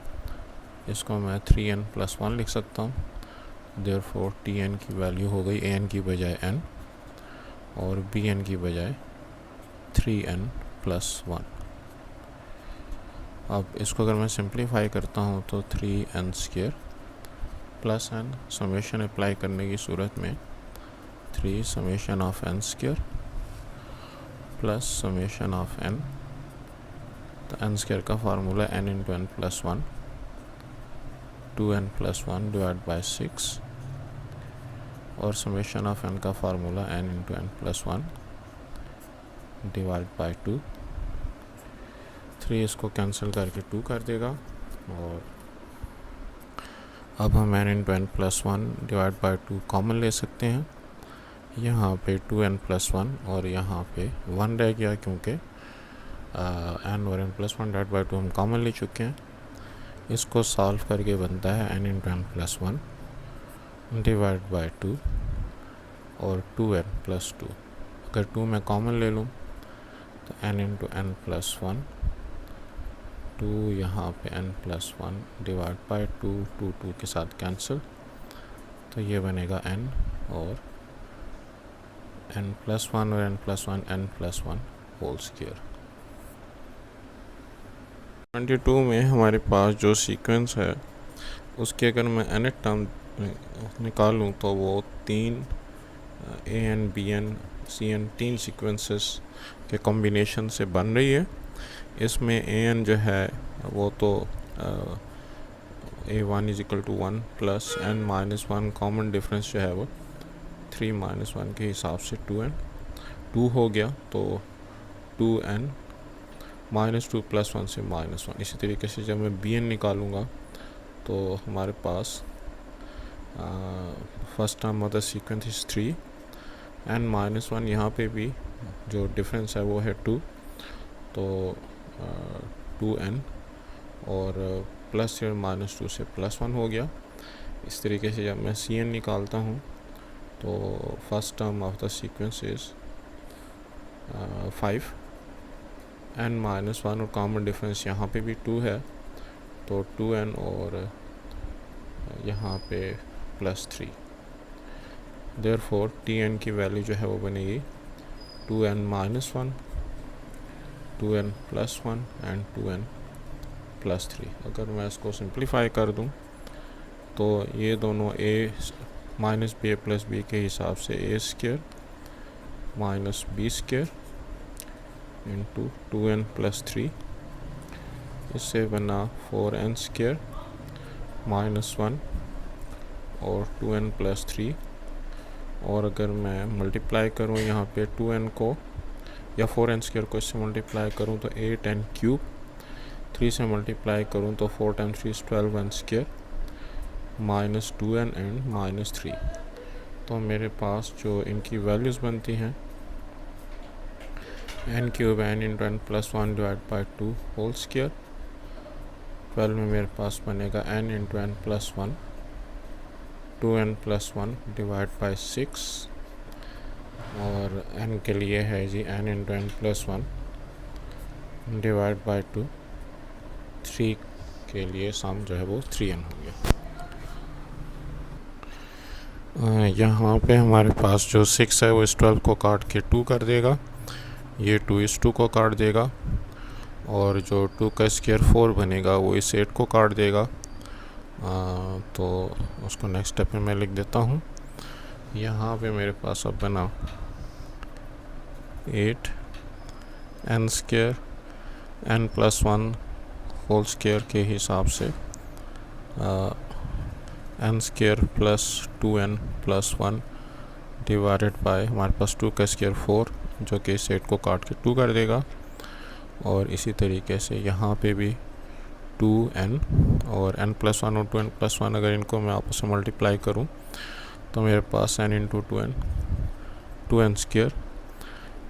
इसको मैं 3n + 1 लिख सकता हूँ। देयरफॉर टी एन की वैल्यू हो गई ए एन की बजाय n और बी एन की बजाय 3n + 1। अब इसको अगर मैं सिंप्लीफाई करता हूँ तो 3n² + n, समेशन अप्लाई करने की सूरत में 3 summation of n² plus summation of n। तो n² का फार्मूला n × n + 1, 2n + 1 / 6, और समेशन ऑफ n का फार्मूला n × n + 1 / 2। 3 इसको कैंसिल करके 2 कर देगा, और अब हम n × n + 1 / 2 कॉमन ले सकते हैं। यहाँ पे 2n + 1 और यहाँ पे 1 रह गया, क्योंकि n और n + 1 / 2 हम कॉमन ले चुके हैं। इसको सॉल्व करके बनता है n × n + 1 / 2 और 2n + 2। अगर 2 मैं कॉमन ले लूँ तो n × n + 1, 2 यहाँ पे n + 1 / 2, 2 2 के साथ कैंसिल, तो ये बनेगा n और n + 1 और n + 1 n + 1 होल स्क्वायर। 22 में हमारे पास जो सीक्वेंस है उसके अगर मैं nth टर्म निकालूँ तो वो 3 A N B N C N 3 sequences के कॉम्बिनेशन से बन रही है। इसमें ए एन जो है वो तो A1 = 1 + n - 1, कॉमन डिफरेंस जो है वो 3 - 1 के हिसाब से 2n 2 हो गया, तो 2n -2 + 1 से -1। इसी तरीके से जब मैं bn निकालूंगा तो हमारे पास first term of the sequence is 3, n - 1, यहाँ पे भी जो डिफरेंस है वो है 2, तो 2n और प्लस -2 से +1 हो गया। इस तरीके से जब मैं cn निकालता हूँ तो first term of the sequence is 5, n - 1 और कॉमन डिफरेंस यहाँ पे भी 2 है, तो 2n और यहाँ पे +3। देयरफॉर tn की वैल्यू जो है वो बनेगी 2n - 1, 2n + 1 एंड 2n +3। अगर मैं इसको सिंप्लीफाई कर दूं तो ये दोनों a - b + b के हिसाब से a² - b² इंटू 2n + 3, इससे बना 4n² -1 और 2n + 3। और अगर मैं मल्टीप्लाई करूँ यहाँ पे 2n को या 4n² को इससे मल्टीप्लाई करूँ तो 8n³, 3 से मल्टीप्लाई करूँ तो 4 × 3 = 12n² -2n एंड -3। तो मेरे पास जो इनकी वैल्यूज़ बनती हैं n³ n × n + 1 / 2 whole square. 12 में मेरे पास बनेगा n × n + 1, 2n + 1 / 6, और n के लिए है जी n × n + 1 / 2। 3 के लिए सम जो है वो 3n हो गया। यहाँ पे हमारे पास जो 6 है वो इस 12 को काट के 2 कर देगा, ये 2 इस 2 को काट देगा, और जो 2 का स्क्वायर 4 बनेगा वो इस 8 को काट देगा। तो उसको नेक्स्ट स्टेप में मैं लिख देता हूँ। यहाँ पे मेरे पास अब बना 8 n² n + 1 होल स्क्वायर के हिसाब से n² + 2n + 1 डिवाइडेड बाय हमारे पास 2 का स्क्वायर 4, जो कि इस 8 को काट के 2 कर देगा। और इसी तरीके से यहाँ पे भी 2n और n + 1 और 2n + 1, अगर इनको मैं आपस में मल्टीप्लाई करूँ तो मेरे पास n × 2n 2n²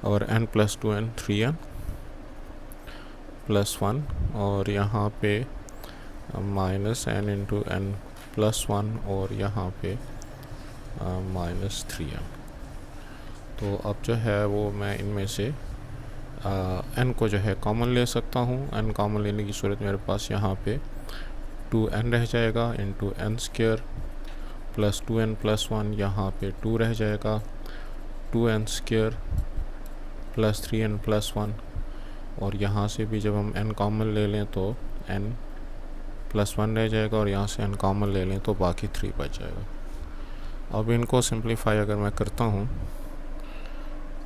और n plus 2n 3n plus 1 और यहाँ पे minus n into n plus 1 और यहाँ पे माइनस 3n। तो अब जो है वो मैं इनमें से n को जो है कॉमन ले सकता हूँ। n कॉमन लेने की सूरत मेरे पास यहाँ पे 2n रह जाएगा into n square plus 2n plus 1, यहाँ पे 2 रह जाएगा 2n square plus 3n plus 1 और यहाँ से भी जब हम n कॉमन ले लें तो n प्लस 1 रह जाएगा और यहाँ से n कॉमन ले लें तो बाकी 3 बच जाएगा। अब इनको सिंप्लीफाई अगर मैं करता हूँ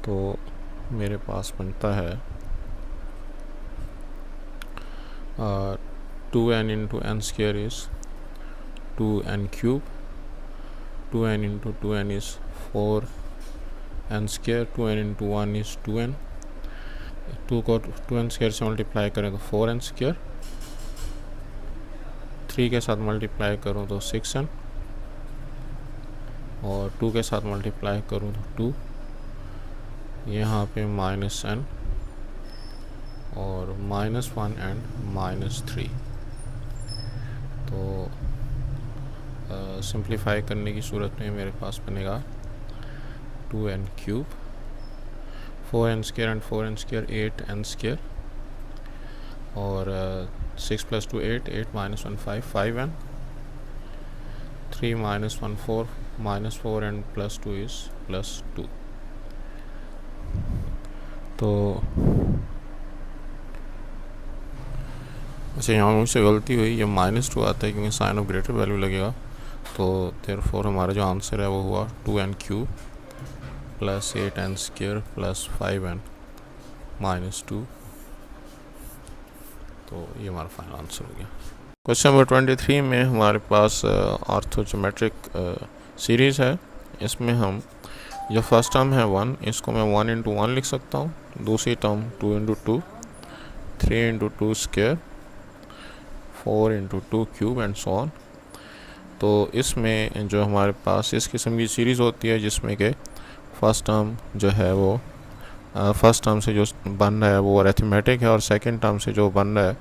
तो मेरे पास बनता है 2n into n square is 2n cube, 2n into 2n is 4n square, 2n into 1 is 2n, 2 को 2n स्क्वायर से मल्टीप्लाई करें तो 4n स्क्वायर, 3 के साथ मल्टीप्लाई करूँ तो 6n और 2 के साथ मल्टीप्लाई करूँ तो 2, यहाँ पे माइनस n और माइनस 1 एंड माइनस 3। तो सिंप्लीफाई करने की सूरत में मेरे पास बनेगा 2n cube, 4n square and 4n square 8n square और 6 plus 2 8, 8 minus 1 5, 5n, 3 minus 1 4, minus 4 and plus 2 is plus 2। तो अच्छा, यहाँ मुझसे गलती हुई, ये -2 आता है क्योंकि साइन ऑफ ग्रेटर वैल्यू लगेगा। तो देयरफॉर हमारा जो आंसर है वो हुआ 2n cube plus 8n square plus 5n minus 2। तो ये हमारा फाइनल आंसर हो गया। क्वेश्चन नंबर 23 में हमारे पास ऑर्थोजोमेट्रिक सीरीज़ है। इसमें हम जो फर्स्ट टर्म है 1, इसको मैं 1 इंटू 1 लिख सकता हूँ। दूसरी term 2 into 2, 3 into 2 square, 4 into 2 cube and so on. तो इसमें जो हमारे पास इस किस्म की सीरीज़ होती है जिसमें कि फर्स्ट टर्म जो है वो फर्स्ट टर्म से जो बन रहा है वो अरिथमेटिक है और सेकंड टर्म से जो बन रहा है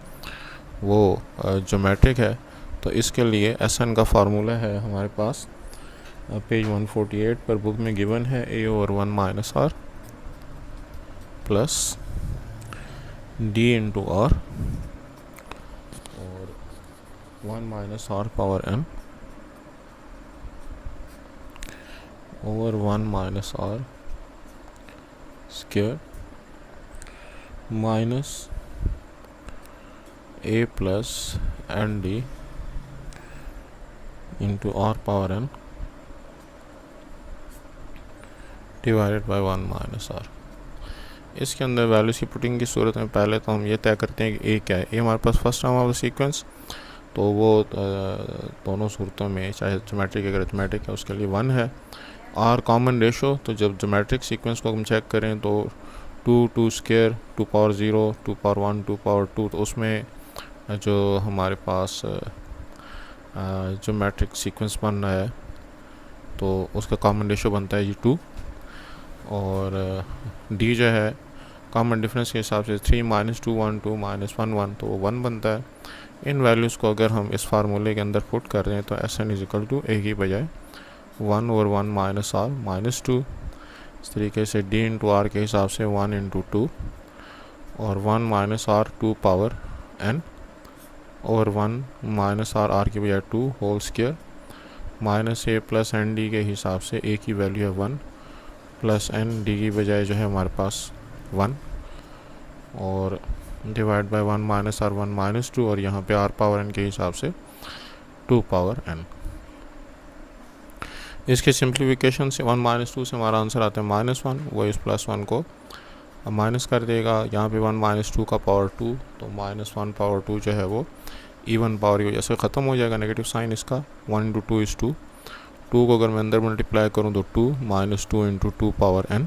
वो ज्योमेट्रिक है। तो इसके लिए SN का फार्मूला है हमारे पास पेज 148 पर बुक में गिवन है a/1 minus r plus d into r और 1 minus r power n over 1 minus r square minus a plus n d into r power n divided by 1 minus r। इसके अंदर values की putting की सूरत में पहले तो हम ये तय करते हैं कि a क्या है। a हमारे पास first term of the sequence, तो वो दोनों सूरतों में चाहे ज्योमेट्रिक अगर अरिथमेटिक है उसके लिए 1 है। r कॉमन रेशो, तो जब ज्योमेट्रिक सीक्वेंस को हम चेक करें तो 2 2 स्क्वायर 2 पावर 0 2 पावर 1 2 पावर 2, तो उसमें जो हमारे पास ज्योमेट्रिक सीक्वेंस बन रहा है तो उसका कॉमन रेशो बनता है 2 और d जो है कॉमन डिफरेंस के हिसाब से 3 माइनस 2 1 2 माइनस 1 1, तो वो 1 बनता है। इन वैल्यूज़ को अगर हम इस फार्मूले के अंदर पुट कर रहे हैं तो SN is equal to a की बजाय 1 ओवर 1 माइनस r माइनस 2। इस तरीके से d इंटू r के हिसाब से 1 इंटू 2 और 1 माइनस r 2 पावर n और 1 माइनस r की बजाय 2 whole square minus a plus n d के हिसाब से a की वैल्यू है 1 प्लस एन डी की बजाय जो है हमारे पास 1 और divide by 1 minus r 1 minus 2 और यहाँ पे r पावर n के हिसाब से 2 पावर n। इसके सिंप्लीफिकेशन से 1 माइनस 2 से हमारा आंसर आता है -1, वो इस +1 को माइनस कर देगा। यहाँ पे 1 माइनस 2 का पावर 2, तो -1 पावर 2 जो है वो इवन पावर की वजह से ख़त्म हो जाएगा, नेगेटिव साइन इसका। 1 इंटू 2 इज़ 2, 2 को अगर मैं अंदर मल्टीप्लाई करूँ तो 2 माइनस 2 इंटू 2 पावर n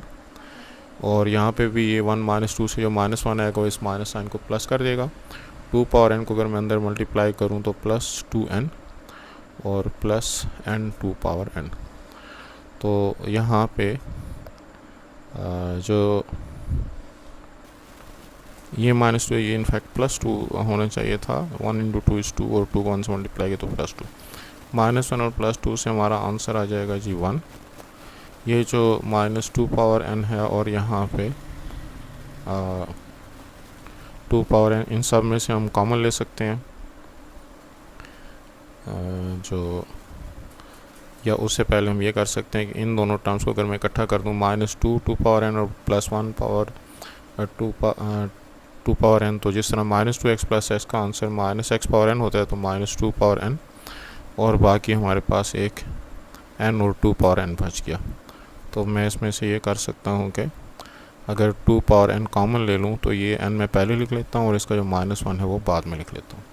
और यहाँ पे भी ये 1 माइनस 2 से जो -1 आएगा वो इस माइनस साइन को प्लस कर देगा। 2 पावर n को अगर मैं अंदर मल्टीप्लाई करूँ तो प्लस 2n और प्लस n 2 पावर n। तो यहाँ पे जो ये -2 ये इनफैक्ट +2 होना चाहिए था। 1 × 2 = 2 और 2 को 1 से मल्टीप्लाई किया तो +2। -1 और +2 से हमारा आंसर आ जाएगा जी 1। ये जो -2 पावर n है और यहाँ पे 2 पावर n, इन सब में से हम कॉमन ले सकते हैं। जो या उससे पहले हम ये कर सकते हैं कि इन दोनों टर्म्स को अगर मैं इकट्ठा कर दूँ, -2 2 पावर n और +1 पावर 2 पावर n, तो जिस तरह -2x + x का आंसर -x पावर n होता है, तो -2 पावर n और बाकी हमारे पास एक n और 2 पावर n बच गया। तो मैं इसमें से ये कर सकता हूँ कि अगर 2 पावर n कॉमन ले लूँ तो ये n मैं पहले लिख लेता हूँ और इसका जो -1 है वो बाद में लिख लेता हूँ।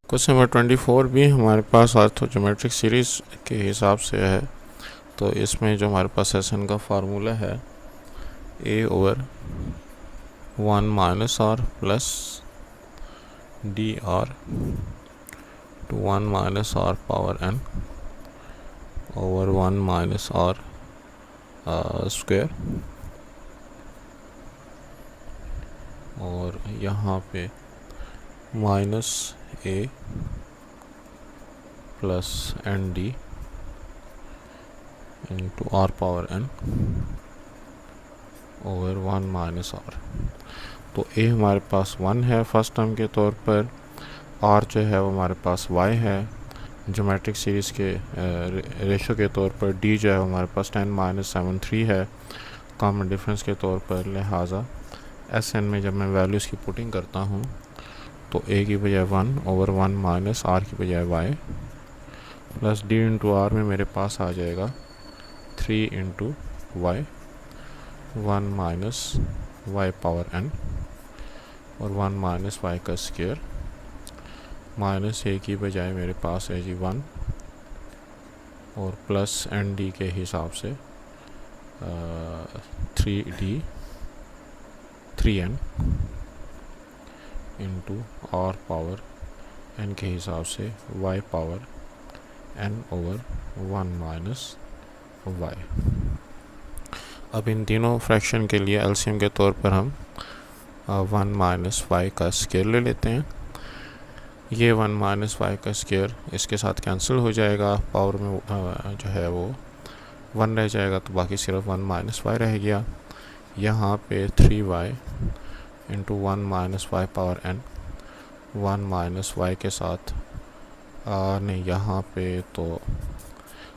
क्वेश्चन नंबर 24 भी हमारे पास ऑर्थोज्योमेट्रिक सीरीज़ के हिसाब से है। तो इसमें जो हमारे पास SN का फार्मूला है a/1 - r plus dr to 1 - r power n over 1 - r square, और यहाँ पे -a plus nd into r power n over 1 - r। तो a हमारे पास 1 है फर्स्ट टर्म के तौर पर, r जो है वो हमारे पास y है ज्योमेट्रिक सीरीज़ के रेशो के तौर पर, d जो है वो हमारे पास 10 - 7 3 है कॉमन डिफरेंस के तौर पर। लिहाजा SN में जब मैं वैल्यूज़ की पुटिंग करता हूँ तो a की बजाय 1 ओवर 1 - r की बजाय y plus d into r में मेरे पास आ जाएगा 3 into y 1 - y power n और 1 - y का स्क्वायर, -a की बजाय मेरे पास है जी 1 और प्लस nd के हिसाब से 3n into r power n के हिसाब से y power n over 1 - y। अब इन तीनों फ्रैक्शन के लिए एलसीएम के तौर पर हम 1 - y का स्क्वायर ले लेते हैं। ये 1 - y का स्क्वायर इसके साथ कैंसिल हो जाएगा, पावर में जो है वो 1 रह जाएगा, तो बाकी सिर्फ 1 - y रह गया। यहाँ पे 3y into 1 - y power n 1 - y के साथ नहीं, यहाँ पे तो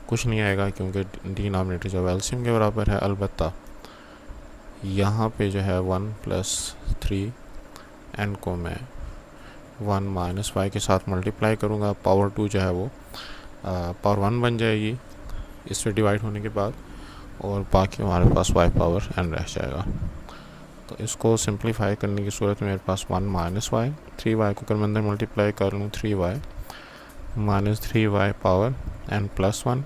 कुछ नहीं आएगा क्योंकि डिनोमिनेटर जो एलसीएम के बराबर है। अलबत्ता यहाँ पे जो है 1 + 3n को मैं 1 - y के साथ मल्टीप्लाई करूँगा, पावर 2 जो है वो पावर 1 बन जाएगी इससे डिवाइड होने के बाद, और बाकी हमारे पास y पावर n रह जाएगा। तो इसको सिंप्लीफाई करने की सूरत में मेरे पास 1 - y, 3y को अगर मैं अंदर मल्टीप्लाई कर लूँ 3y -3y power n plus 1,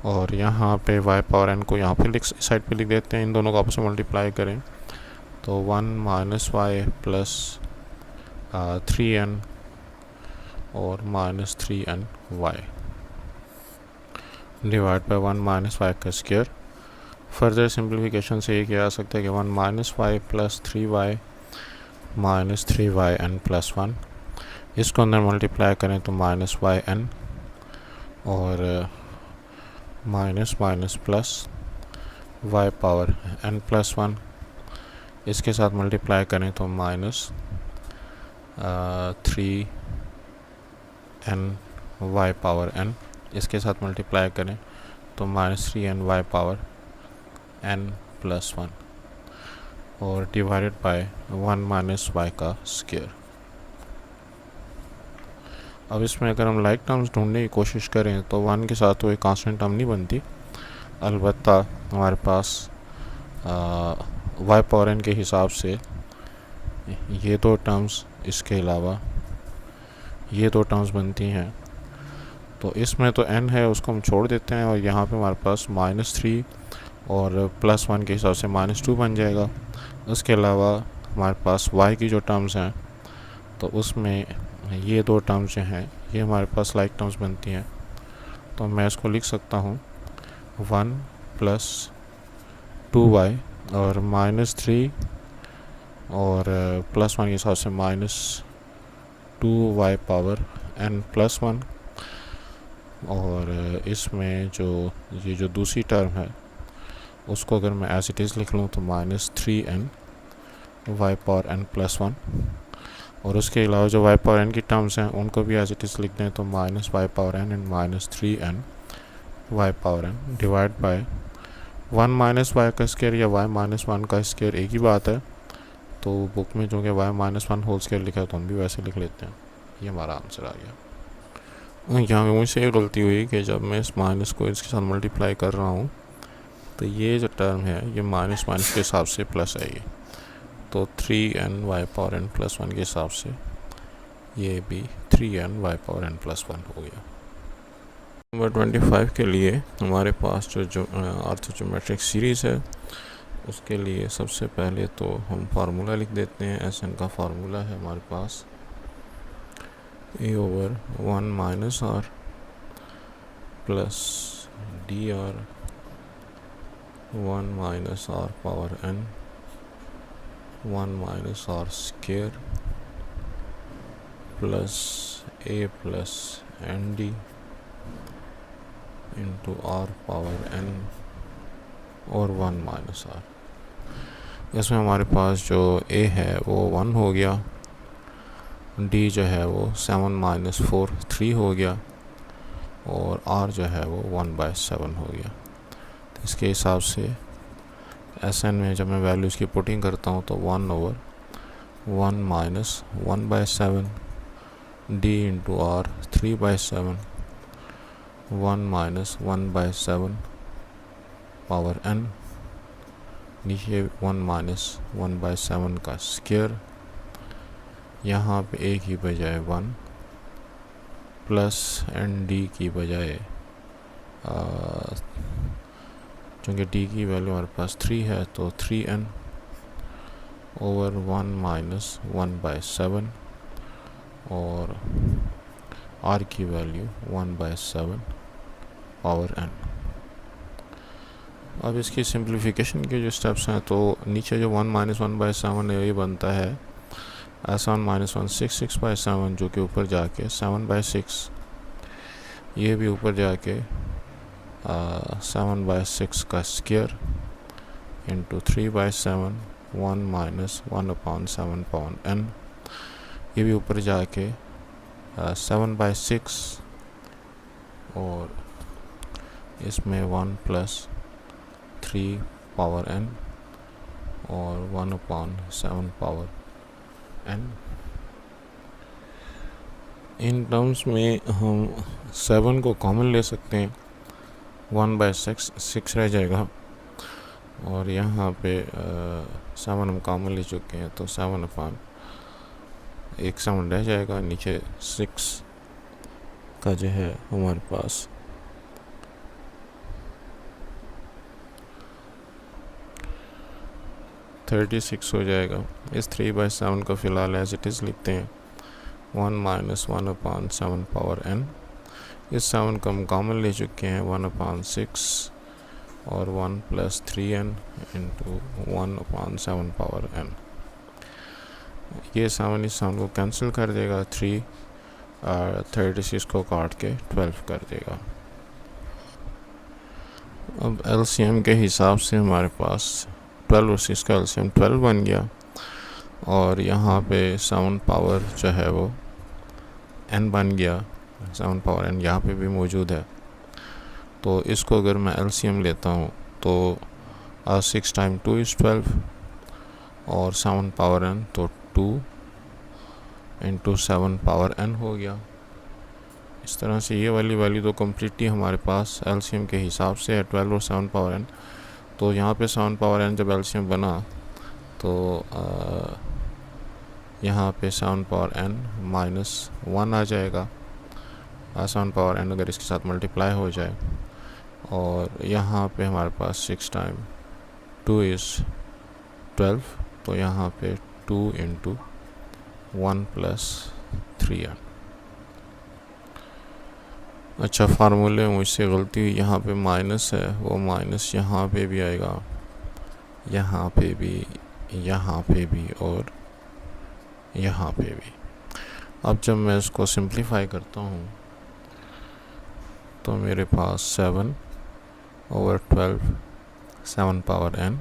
और यहाँ पे y पावर n को यहाँ पे इस साइड पे लिख देते हैं, इन दोनों को आपस में मल्टीप्लाई करें तो 1 - y प्लस 3n और -3ny डिवाइड बाय 1 - y का स्क्वायर। फर्दर सिंप्लीफिकेशन से ये किया जा सकता है कि 1 - y plus 3y -3yn plus 1, इसको अंदर मल्टीप्लाई करें तो -yn और minus plus y power n plus 1, इसके साथ मल्टीप्लाई करें तो -3ny पावर n, इसके साथ मल्टीप्लाई करें तो -3ny पावर n प्लस 1 और डिवाइडेड बाय 1 - y का स्क्वायर। अब इसमें अगर हम लाइक टर्म्स ढूंढने की कोशिश करें तो 1 के साथ तो एक कांस्टेंट टर्म नहीं बनती, अलबत्ता हमारे पास y पावर n के हिसाब से ये दो टर्म्स, इसके अलावा ये दो टर्म्स बनती हैं। तो इसमें तो n है उसको हम छोड़ देते हैं और यहाँ पे हमारे पास -3 और प्लस 1 के हिसाब से -2 बन जाएगा। उसके अलावा हमारे पास y की जो टर्म्स हैं तो उसमें ये दो टर्म्स जो हैं ये हमारे पास लाइक टर्म्स बनती हैं। तो मैं इसको लिख सकता हूँ 1 + 2y और -3 और +1 के हिसाब से -2y पावर n+1। और इसमें जो ये जो दूसरी टर्म है उसको अगर मैं एज इट इज़ लिख लूँ तो -3n y पावर n+1। और उसके अलावा जो y पावर n की टर्म्स हैं उनको भी एज इट इज़ लिख दें तो -y power n and -3n y power n divide by 1 minus y का स्क्वायर या y -1 का स्क्वायर एक ही बात है। तो बुक में जो कि y -1 होल स्क्वायर लिखा है तो हम भी वैसे लिख लेते हैं। ये हमारा आंसर आ गया। यहाँ पे मुझसे ये गलती हुई कि जब मैं इस माइनस को इसके साथ मल्टीप्लाई कर रहा हूँ तो ये जो टर्म है ये माइनस के हिसाब से प्लस है ये, तो 3n y पावर n+1 के हिसाब से ये भी 3n y पावर n+1 हो गया। नंबर 25 के लिए हमारे पास जो ऑर्थोज्योमेट्रिक सीरीज़ है उसके लिए सबसे पहले तो हम फार्मूला लिख देते हैं। एसएन का फार्मूला है हमारे पास a/1 - r plus dr 1 - r power n 1 - r square plus a plus nd into r power n और 1 - r। इसमें हमारे पास जो a है वो 1 हो गया, d जो है वो 7 - 4 3 हो गया और r जो है वो 1/7 हो गया। तो इसके हिसाब से एसएन में जब मैं वैल्यूज़ की पुटिंग करता हूँ तो 1/1 - 1/7 d into r 3/7 1 - 1/7 power n नीचे 1 - 1/7 का स्क्वायर, यहाँ पे a की बजाय 1 प्लस एन डी की बजाय चूँकि d की वैल्यू हमारे पास 3 है तो 3n ओवर 1 - 1/7 और r की वैल्यू 1/7 पावर n। अब इसकी सिंप्लीफिकेशन के जो स्टेप्स हैं तो नीचे जो 1 - 1/7 है ये बनता है 7 - 1 6/7 जो कि ऊपर जाके 7/6, ये भी ऊपर जाके 7/6 का स्क्वायर इंटू 3/7 1 - 1/7 पावर n, ये भी ऊपर जाके 7/6 और इसमें 1 प्लस 3 पावर n और 1/7 पावर n। इन टर्म्स में हम 7 को कॉमन ले सकते हैं, 1/6 रह जाएगा और यहाँ पे 7 हम कॉमन ले चुके हैं तो 7/7 रह जाएगा। नीचे 6 का जो है हमारे पास 36 हो जाएगा। इस 3/7 को फिलहाल एज इट इज़ लिखते हैं 1 - 1/7 पावर n। इस 7 को हम कॉमन ले चुके हैं 1/6 और 1 plus 3n into 1/7 power n। ये 7 इस 7 को कैंसिल कर देगा, 36 को काट के 12 कर देगा। अब LCM के हिसाब से हमारे पास 12 और 6 का LCM 12 बन गया और यहाँ पे 7 पावर जो है वो n बन गया, 7 पावर n यहाँ पे भी मौजूद है। तो इसको अगर मैं LCM लेता हूँ तो 6 टाइम 2 इज़ 12 और 7 पावर n तो 2 इंटू 7 पावर n हो गया। इस तरह से ये वाली वैल्यू तो कम्प्लीटली हमारे पास LCM के हिसाब से है 12 और 7 पावर n। तो यहाँ पे 7 पावर n जब LCM बना तो यहाँ पे 7 पावर n -1 आ जाएगा। 7 पावर n अगर इसके साथ मल्टीप्लाई हो जाए और यहाँ पे हमारे पास 6 टाइम 2 इज़ 12 तो यहाँ पे 2 इंटू 1 प्लस 3n। अच्छा, फार्मूले में मुझसे गलती हुई, यहाँ पे माइनस है, वो माइनस यहाँ पे भी आएगा यहाँ पे भी, यहाँ पे भी और यहाँ पे भी। अब जब मैं इसको सिंप्लीफाई करता हूँ तो मेरे पास 7/12 7 power n,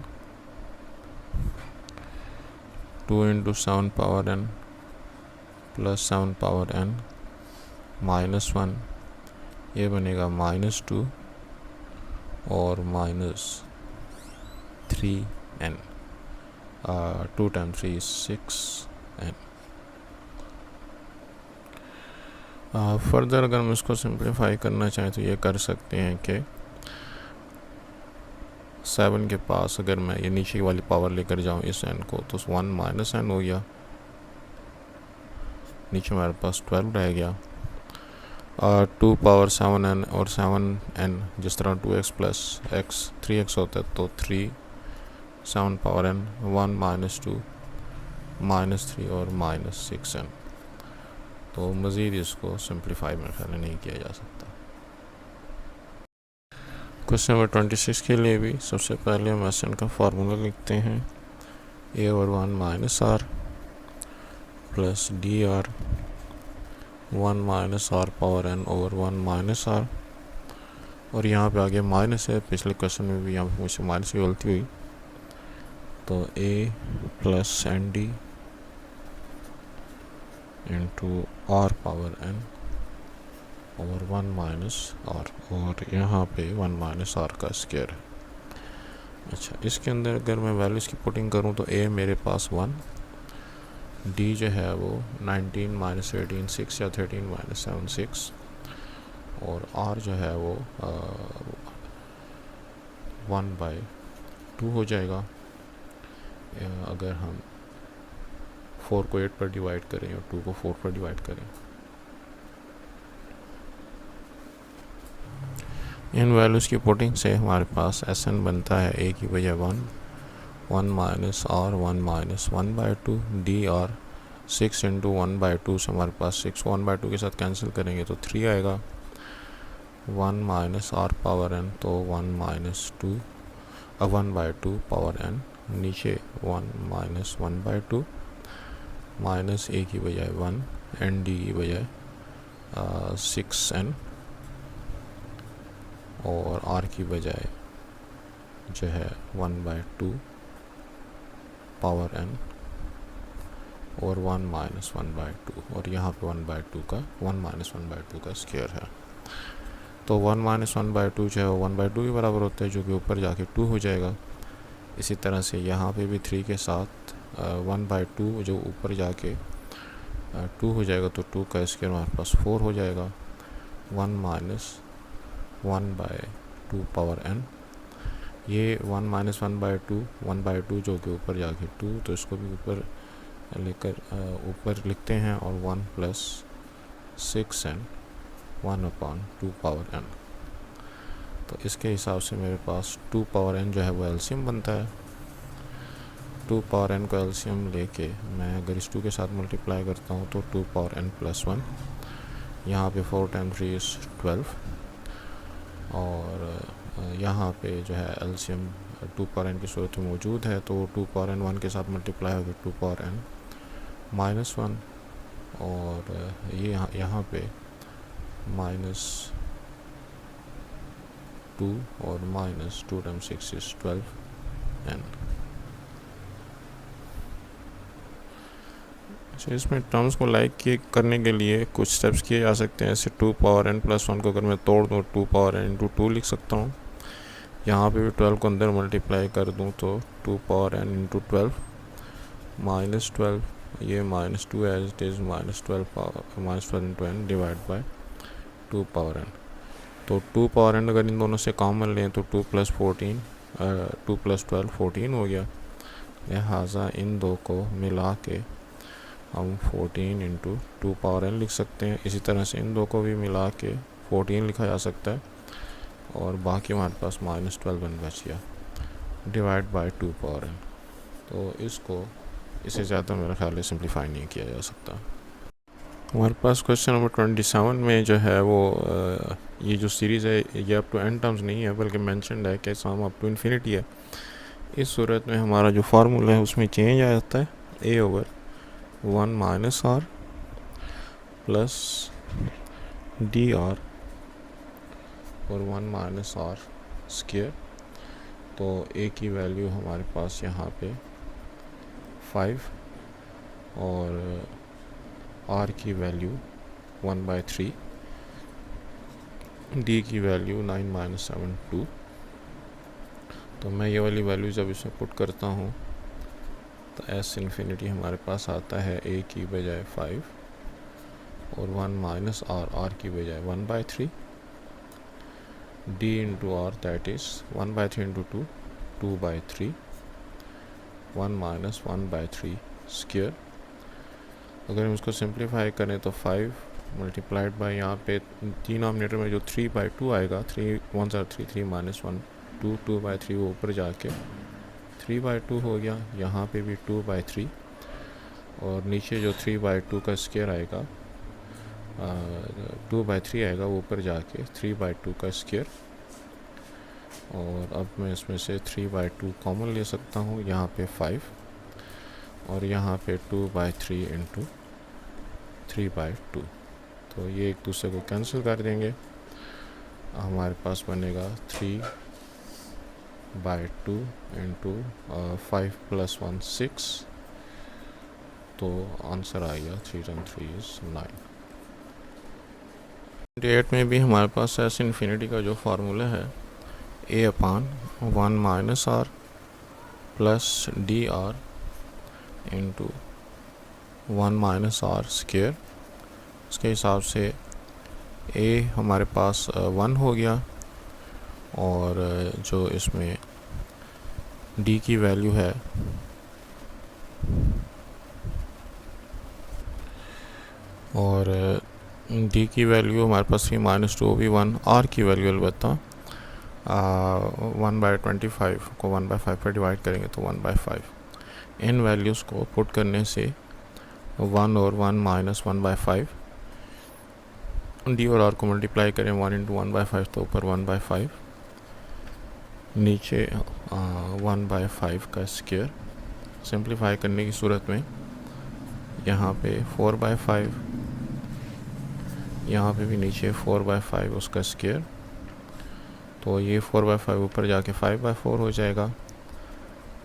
2 into 7 power n plus 7 power n -1, ये बनेगा -2 और -3n। 2 times 3 6n। फर्दर अगर हम इसको सिंप्लीफाई करना चाहें तो ये कर सकते हैं कि 7 के पास अगर मैं ये नीचे वाली पावर लेकर जाऊँ इस n को, तो 1 -n हो गया, नीचे हमारे पास 12 रह गया। 2 पावर 7n और 7n, जिस तरह 2x प्लस x 3x होता है तो 3 7 पावर n 1 -2 -3 और -6n। तो मज़ीद इसको सिंप्लीफाई मेरे ख्याल में नहीं किया जा सकता। क्वेश्चन नंबर 26 के लिए भी सबसे पहले हम एस एन का फार्मूला लिखते हैं, a/1 - r plus dr 1 - r power n over 1 - r, और यहाँ पे आगे माइनस है, पिछले क्वेश्चन में भी यहाँ पे मुझसे माइनस की गलती हुई, तो a plus nd into r power n और 1 - r, और यहाँ पे 1 - r का स्क्वायर है। अच्छा, इसके अंदर अगर मैं वैल्यूज़ की पुटिंग करूँ तो a मेरे पास 1, d जो है वो 19 - 18 6 या 13 - 7 6, और r जो है वो 1/2 हो जाएगा अगर हम 4 को 8 पर डिवाइड करें और 2 को 4 पर डिवाइड करें। इन वैल्यूज़ की पुटिंग से हमारे पास एस एन बनता है a की बजाय 1 1 - r 1 - 1/2 dr 6 इंटू 1/2 से हमारे पास 6 को 1/2 के साथ कैंसिल करेंगे तो 3 आएगा। 1 - r पावर n तो 1 - 1/2 पावर n, नीचे 1 - 1/2 माइनस a की बजाय 1 एंड d की बजाय 6n, और r की बजाय जो है 1/2 पावर n और 1 - 1/2, और यहाँ पे 1/2 का 1 - 1/2 का स्क्वायर है। तो 1 - 1/2 जो है वो 1/2 के बराबर होता है, जो कि ऊपर जाके 2 हो जाएगा। इसी तरह से यहाँ पे भी 3 के साथ 1/2 जो ऊपर जाके 2 हो जाएगा, तो 2 का स्क्वायर हमारे पास 4 हो जाएगा। 1 - 1/2 पावर n, ये 1 - 1/2 जो कि ऊपर जाके 2, तो इसको भी ऊपर लेकर ऊपर लिखते हैं, और 1 प्लस 6n 1/2 पावर n। तो इसके हिसाब से मेरे पास 2 पावर n जो है वो एलसीएम बनता है। 2 पावर n को एलसीएम लेके मैं अगर इस 2 के साथ मल्टीप्लाई करता हूँ तो 2 पावर n प्लस 1, यहाँ पे 4 टाइम्स 3 इज़ 12, और यहाँ पे जो है एलसीएम 2 पावर n की सूरत में मौजूद है, तो 2 पावर n 1 के साथ मल्टीप्लाई होगी 2 पावर n -1, और ये यहाँ पे -2 और -2 टाइम्स 6 इज़ 12n। अच्छा, इसमें टर्म्स को करने के लिए कुछ स्टेप्स किए जा सकते हैं। जैसे 2 पावर n प्लस 1 को अगर मैं तोड़ दूँ 2 पावर n इंटू 2 लिख सकता हूँ। यहाँ पे भी 12 को अंदर मल्टीप्लाई कर दूँ तो 2 पावर n इंटू 12 -12, ये -2 as it is -12 into n divide by 2 power n। तो 2 पावर n अगर इन दोनों से कॉमन लें तो 2 + 12 14 हो गया। लिहाजा इन दो को मिला के हम 14 इंटू 2 पावर n लिख सकते हैं। इसी तरह से इन दो को भी मिला के 14 लिखा जा सकता है, और बाकी हमारे पास -12 बच गया डिवाइड बाय 2 पावर n। तो इसको इससे ज़्यादा मेरा ख्याल है सिंप्लीफाई नहीं किया जा सकता। हमारे पास क्वेश्चन नंबर 27 में जो है वो ये जो सीरीज़ है ये अप टू n टर्म्स नहीं है, बल्कि मैंशनड है कि सम अप टू इन्फिनिटी है। इस सूरत में हमारा जो फार्मूला है उसमें चेंज आ जाता है, A over 1 minus are plus D R और 1 माइनस आर स्क्वायर। तो ए की वैल्यू हमारे पास यहाँ पे 5 और आर की वैल्यू 1/3, डी की वैल्यू 9 माइनस 7 2। तो मैं ये वाली वैल्यू जब इसमें पुट करता हूँ तो एस इन्फिनिटी हमारे पास आता है ए की बजाय 5 और 1 माइनस आर की बजाय 1/3, d into r that is 1/3 into 2 2/3, 1 minus 1/3 square. अगर हम इसको सिंप्लीफाई करें तो 5 मल्टीप्लाइड बाय यहाँ पे डिनोमिनेटर में जो 3/2 आएगा, 3 1 3 3 माइनस 1 2 2/3 वो ऊपर जाके 3/2 हो गया। यहाँ पे भी 2/3 और नीचे जो 3/2 का स्क्वायर आएगा 2/3 आएगा, वो ऊपर जाके 3/2 का स्क्वायर। और अब मैं इसमें से 3/2 कॉमन ले सकता हूँ, यहाँ पे 5 और यहाँ पे 2/3 इंटू 3/2। तो ये एक दूसरे को कैंसिल कर देंगे, हमारे पास बनेगा 3/2 इंटू 5 + 1 6। तो आंसर आ गया 3 × 3 = 9। 8 में भी हमारे पास एस इन्फिनिटी का जो फार्मूला है a/1 minus are plus D r into 1 minus r square. उसके हिसाब से a हमारे पास 1 हो गया और जो इसमें d की वैल्यू है और d की वैल्यू हमारे पास थी -2 भी 1, r की वैल्यू अलबत्ता 1/25 को 1/5 पर डिवाइड करेंगे तो 1/5। इन वैल्यूज़ को पुट करने से 1 और 1 माइनस 1/5, डी और आर को मल्टीप्लाई करें 1 इंटू 1/5 तो ऊपर 1/5, नीचे 1/5 का स्क्वायर। सिंप्लीफाई करने की सूरत में यहाँ पे 4/5, यहाँ पे भी नीचे 4/5 उसका स्क्वायर। तो ये 4/5 ऊपर जाके 5/4 हो जाएगा,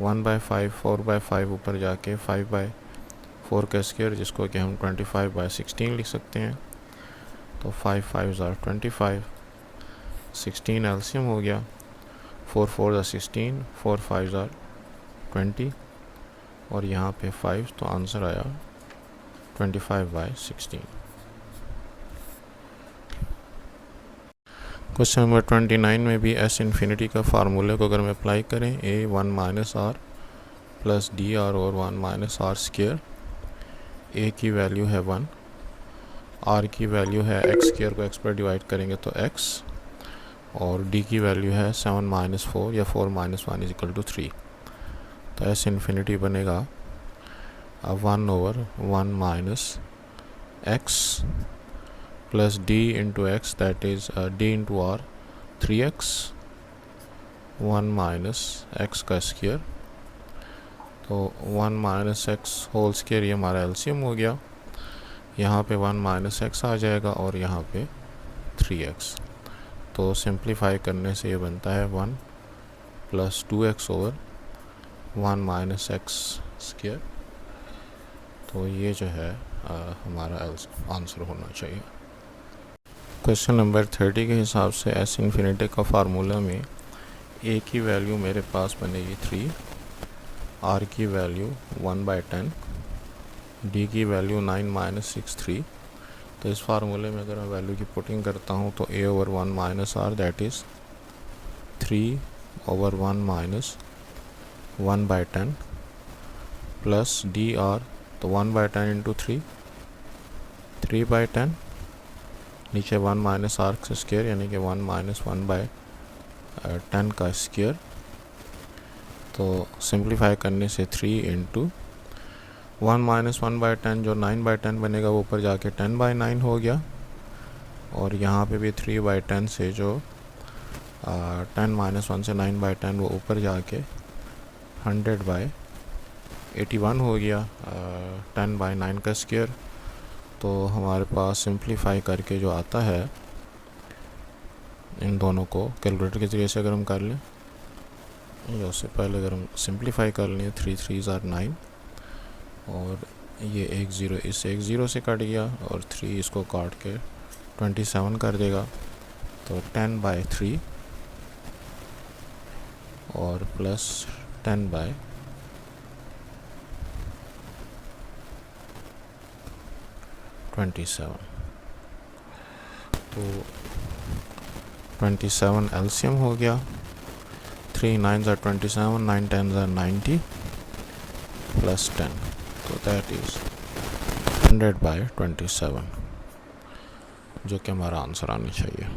1/5 4/5 ऊपर जाके 5/4 का स्क्वायर, जिसको कि हम 25/16 लिख सकते हैं। तो 5 5 = 25, 16 एलसीएम हो गया, 4 4 = 16, 4 5 = 20 और यहाँ पे 5, तो आंसर आया 25/16। क्वेश्चन नंबर 29 में भी एस इन्फिनिटी का फार्मूले को अगर हम अप्लाई करें a 1 minus are plus D R और 1 माइनस आर स्क्वायर। a की वैल्यू है 1, r की वैल्यू है x स्क्वायर को x पर डिवाइड करेंगे तो x, और d की वैल्यू है 7 - 4 या 4 - 1 = 3। तो एस इन्फिनिटी बनेगा 1/1 minus x plus d into x that is d into r 3x, 1 minus x का स्क्वायर। तो 1 माइनस x होल स्क्वायर ये हमारा एलसीएम हो गया, यहाँ पे 1 माइनस x आ जाएगा और यहाँ पे 3x। तो सिंप्लीफाई करने से ये बनता है 1 + 2x over 1 minus x square. तो ये जो है हमारा आंसर होना चाहिए। क्वेश्चन नंबर 30 के हिसाब से एस इन्फिनिटी का फार्मूला में a की वैल्यू मेरे पास बनेगी 3, r की वैल्यू 1/10, d की वैल्यू 9 - 6 3। तो इस फार्मूले में अगर मैं वैल्यू की पुटिंग करता हूँ तो a/1 minus r that is 3/1 minus 1/10 plus dr, तो 1/10 इंटू 3 3/10, नीचे 1 माइनस आर का स्क्वायर यानी कि 1 माइनस 1/10 का स्क्वायर। तो सिंप्लीफाई करने से 3 इंटू 1 माइनस 1/10 जो 9/10 बनेगा वो ऊपर जाके 10/9 हो गया, और यहाँ पे भी 3/10 से जो 10 - 1 से 9/10 वो ऊपर जाके 100 बाय 81 हो गया, 10 बाय 9 का स्क्वायर। तो हमारे पास सिंप्लीफाई करके जो आता है, इन दोनों को कैलकुलेटर के ज़रिए से अगर हम कर लें, या उससे पहले अगर हम सिंप्लीफाई कर लें, 3 3s are 9, और ये एक ज़ीरो इस एक ज़ीरो से कट गया, और 3 इसको काट के 27 कर देगा। तो 10 बाय 3 और प्लस 10 बाय 27। तो 27 एलसीएम हो गया, 3 9s are 27, 9 10s are 90 plus 10, तो दैट इज़ 100 बाय 27, जो कि हमारा आंसर आना चाहिए।